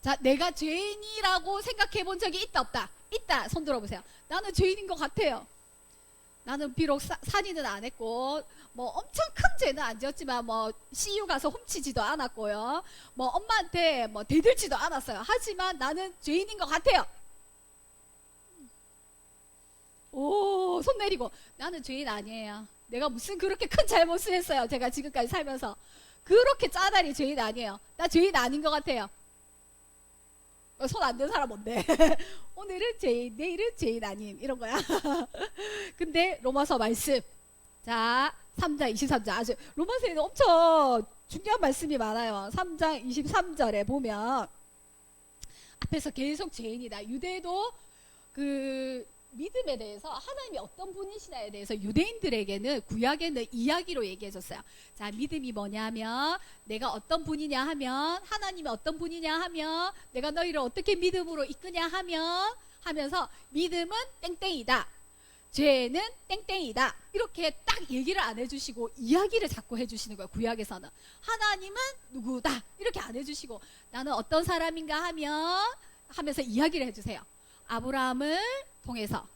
자, 내가 죄인이라고 생각해 본 적이 있다 없다? 있다. 손 들어보세요. 나는 죄인인 것 같아요. 나는 비록 살인은 안 했고 뭐 엄청 큰 죄는 안 지었지만 뭐 CU 가서 훔치지도 않았고요. 뭐 엄마한테 뭐 대들지도 않았어요. 하지만 나는 죄인인 것 같아요. 오, 손 내리고. 나는 죄인 아니에요. 내가 무슨 그렇게 큰 잘못을 했어요. 제가 지금까지 살면서. 그렇게 짜다리 죄인 아니에요. 나 죄인 아닌 것 같아요. 손 안 든 사람 뭔데? 오늘은 죄인, 내일은 죄인 아님. 이런 거야. 근데 로마서 말씀. 자, 3장 23절. 아주 로마서에는 엄청 중요한 말씀이 많아요. 3장 23절에 보면 앞에서 계속 죄인이다. 유대도 그 믿음에 대해서 하나님이 어떤 분이시냐에 대해서 유대인들에게는 구약에는 이야기로 얘기해 줬어요. 자, 믿음이 뭐냐면 내가 어떤 분이냐 하면 하나님이 어떤 분이냐 하면 내가 너희를 어떻게 믿음으로 이끄냐 하면 하면서 믿음은 땡땡이다. 죄는 땡땡이다. 이렇게 딱 얘기를 안 해주시고 이야기를 자꾸 해주시는 거예요. 구약에서는. 하나님은 누구다. 이렇게 안 해주시고 나는 어떤 사람인가 하면서 이야기를 해주세요. 아브라함을 통해서,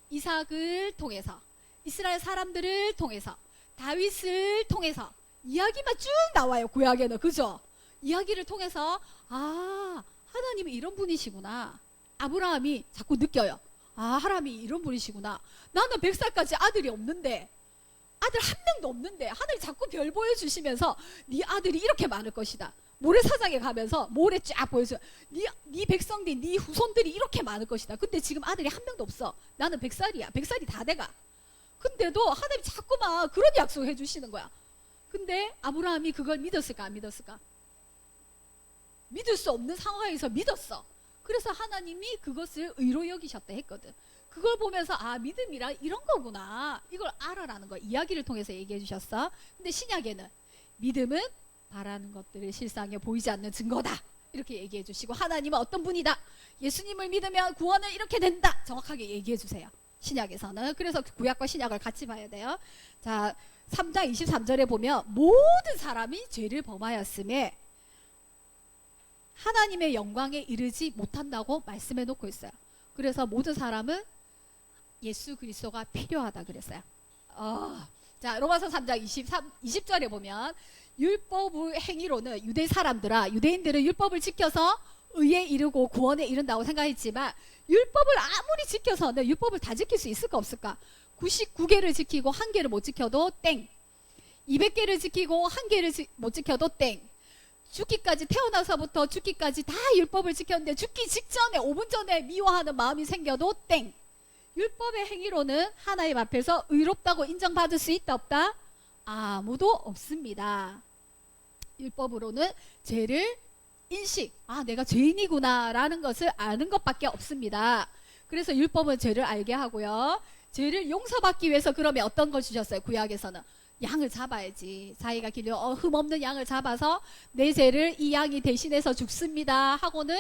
이삭을 통해서, 이스라엘 사람들을 통해서, 다윗을 통해서 이야기만 쭉 나와요. 구약에는. 그죠? 이야기를 통해서 아, 하나님이 이런 분이시구나. 아브라함이 자꾸 느껴요. 아, 하나님이 이런 분이시구나. 나는 100살까지 아들이 없는데, 아들 한 명도 없는데 하늘이 자꾸 별 보여주시면서 네 아들이 이렇게 많을 것이다. 모래사장에 가면서 모래 쫙 보여줘요. 네 백성들, 네 후손들이 이렇게 많을 것이다. 근데 지금 아들이 한 명도 없어. 나는 100살이야. 100살이 다 돼가. 근데도 하나님이 자꾸만 그런 약속을 해주시는 거야. 근데 아브라함이 그걸 믿었을까 안 믿었을까? 믿을 수 없는 상황에서 믿었어. 그래서 하나님이 그것을 의로 여기셨다 했거든. 그걸 보면서 아, 믿음이라 이런 거구나. 이걸 알아라는 거 이야기를 통해서 얘기해 주셨어. 근데 신약에는 믿음은 바라는 것들을 실상에 보이지 않는 증거다. 이렇게 얘기해 주시고 하나님은 어떤 분이다. 예수님을 믿으면 구원은 이렇게 된다. 정확하게 얘기해 주세요. 신약에서는. 그래서 구약과 신약을 같이 봐야 돼요. 자, 3장 23절에 보면 모든 사람이 죄를 범하였음에 하나님의 영광에 이르지 못한다고 말씀해 놓고 있어요. 그래서 모든 사람은 예수 그리스도가 필요하다 그랬어요. 자, 로마서 3장 20절에 보면 율법의 행위로는 유대인들은 율법을 지켜서 의에 이르고 구원에 이른다고 생각했지만 율법을 아무리 지켜서는 율법을 다 지킬 수 있을까 없을까? 99개를 지키고 1개를 못 지켜도 땡. 200개를 지키고 1개를 못 지켜도 땡. 죽기까지 태어나서부터 죽기까지 다 율법을 지켰는데 죽기 직전에 5분 전에 미워하는 마음이 생겨도 땡. 율법의 행위로는 하나님 앞에서 의롭다고 인정받을 수 있다 없다? 아무도 없습니다. 율법으로는 죄를 인식, 아, 내가 죄인이구나 라는 것을 아는 것밖에 없습니다. 그래서 율법은 죄를 알게 하고요. 죄를 용서받기 위해서 그러면 어떤 걸 주셨어요? 구약에서는 양을 잡아야지. 자기가 길려 흠없는 양을 잡아서 내 죄를 이 양이 대신해서 죽습니다 하고는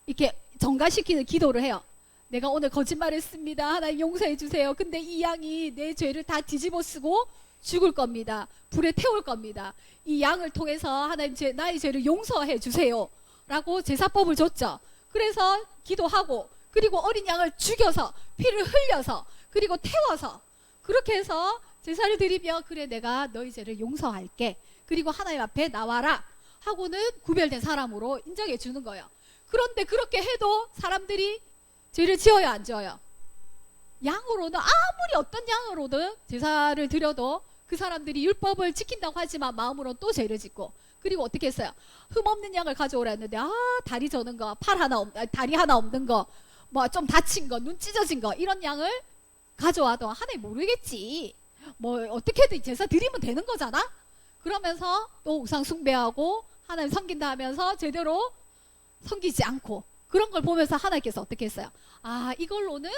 이렇게 정가시키는 기도를 해요. 내가 오늘 거짓말했습니다. 하나님 용서해 주세요. 근데 이 양이 내 죄를 다 뒤집어 쓰고 죽을 겁니다. 불에 태울 겁니다. 이 양을 통해서 하나님 나의 죄를 용서해 주세요 라고 제사법을 줬죠. 그래서 기도하고 그리고 어린 양을 죽여서 피를 흘려서 그리고 태워서 그렇게 해서 제사를 드리며 그래 내가 너희 죄를 용서할게. 그리고 하나님 앞에 나와라. 하고는 구별된 사람으로 인정해 주는 거예요. 그런데 그렇게 해도 사람들이 죄를 지어요, 안 지어요? 양으로는 아무리 어떤 양으로든 제사를 드려도 그 사람들이 율법을 지킨다고 하지만 마음으로는 또 죄를 짓고, 그리고 어떻게 했어요? 흠없는 양을 가져오라 했는데 다리 저는 거, 다리 하나 없는 거, 뭐 좀 다친 거, 눈 찢어진 거, 이런 양을 가져와도 하나님 모르겠지, 뭐 어떻게든 제사 드리면 되는 거잖아. 그러면서 또 우상 숭배하고 하나님 섬긴다 하면서 제대로 섬기지 않고, 그런 걸 보면서 하나님께서 어떻게 했어요? 이걸로는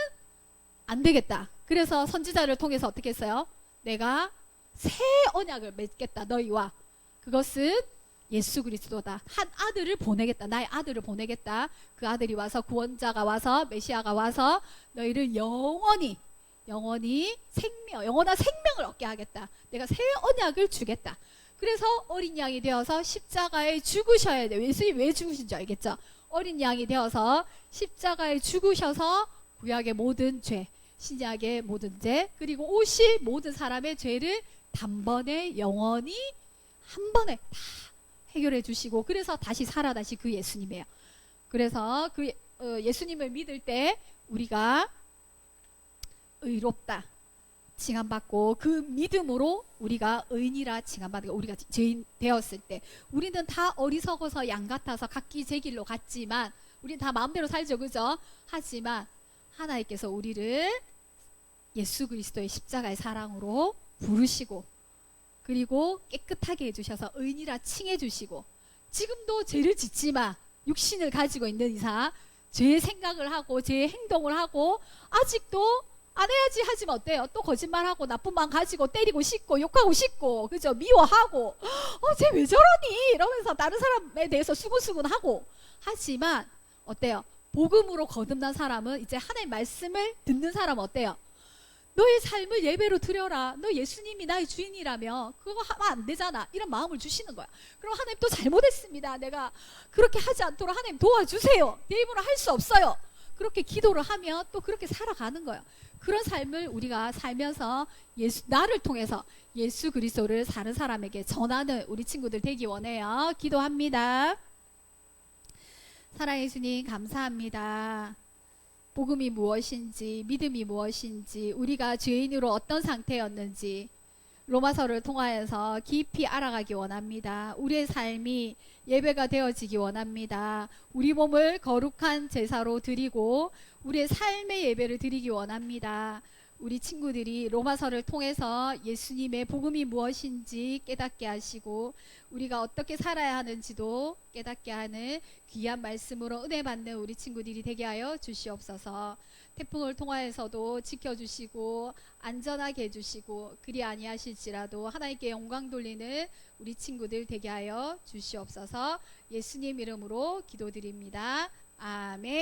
안 되겠다. 그래서 선지자를 통해서 어떻게 했어요? 내가 새 언약을 맺겠다, 너희와. 그것은 예수 그리스도다. 한 아들을 보내겠다. 나의 아들을 보내겠다. 그 아들이 와서, 구원자가 와서, 메시아가 와서 너희를 영원한 생명을 얻게 하겠다. 내가 새 언약을 주겠다. 그래서 어린 양이 되어서 십자가에 죽으셔야 돼요. 예수님이 왜 죽으신 줄 알겠죠? 어린 양이 되어서 십자가에 죽으셔서 구약의 모든 죄, 신약의 모든 죄, 그리고 오실 모든 사람의 죄를 단번에 영원히 한 번에 다 해결해 주시고, 그래서 다시 그 예수님이에요. 그래서 그 예수님을 믿을 때 우리가 의롭다 칭함받고, 그 믿음으로 우리가 의인이라 칭함받고, 우리가 죄인 되었을 때 우리는 다 어리석어서 양 같아서 각기 제 길로 갔지만, 우리는 다 마음대로 살죠, 그죠? 하지만 하나님께서 우리를 예수 그리스도의 십자가의 사랑으로 부르시고, 그리고 깨끗하게 해주셔서 의인이라 칭해주시고, 지금도 죄를 짓지만 육신을 가지고 있는 이상 죄의 생각을 하고 죄의 행동을 하고, 아직도 안 해야지 하지만 어때요? 또 거짓말하고 나쁜 마음 가지고 때리고 싶고 욕하고 싶고, 그죠? 미워하고 쟤 왜 저러니? 이러면서 다른 사람에 대해서 수근수근하고. 하지만 어때요? 복음으로 거듭난 사람은, 이제 하나님 말씀을 듣는 사람은 어때요? 너의 삶을 예배로 드려라. 너 예수님이 나의 주인이라며 그거 하면 안 되잖아. 이런 마음을 주시는 거야. 그럼 하나님 또 잘못했습니다. 내가 그렇게 하지 않도록 하나님 도와주세요. 내 입으로 할 수 없어요. 그렇게 기도를 하면 또 그렇게 살아가는 거예요. 그런 삶을 우리가 살면서 나를 통해서 예수 그리스도를 다른 사람에게 전하는 우리 친구들 되기 원해요. 기도합니다. 사랑해 주님, 감사합니다. 복음이 무엇인지, 믿음이 무엇인지, 우리가 죄인으로 어떤 상태였는지 로마서를 통하여서 깊이 알아가기 원합니다. 우리의 삶이 예배가 되어지기 원합니다. 우리 몸을 거룩한 제사로 드리고 우리의 삶의 예배를 드리기 원합니다. 우리 친구들이 로마서를 통해서 예수님의 복음이 무엇인지 깨닫게 하시고, 우리가 어떻게 살아야 하는지도 깨닫게 하는 귀한 말씀으로 은혜 받는 우리 친구들이 되게 하여 주시옵소서. 태풍을 통하여서도 지켜주시고 안전하게 해주시고, 그리 아니하실지라도 하나님께 영광 돌리는 우리 친구들 되게 하여 주시옵소서. 예수님 이름으로 기도드립니다.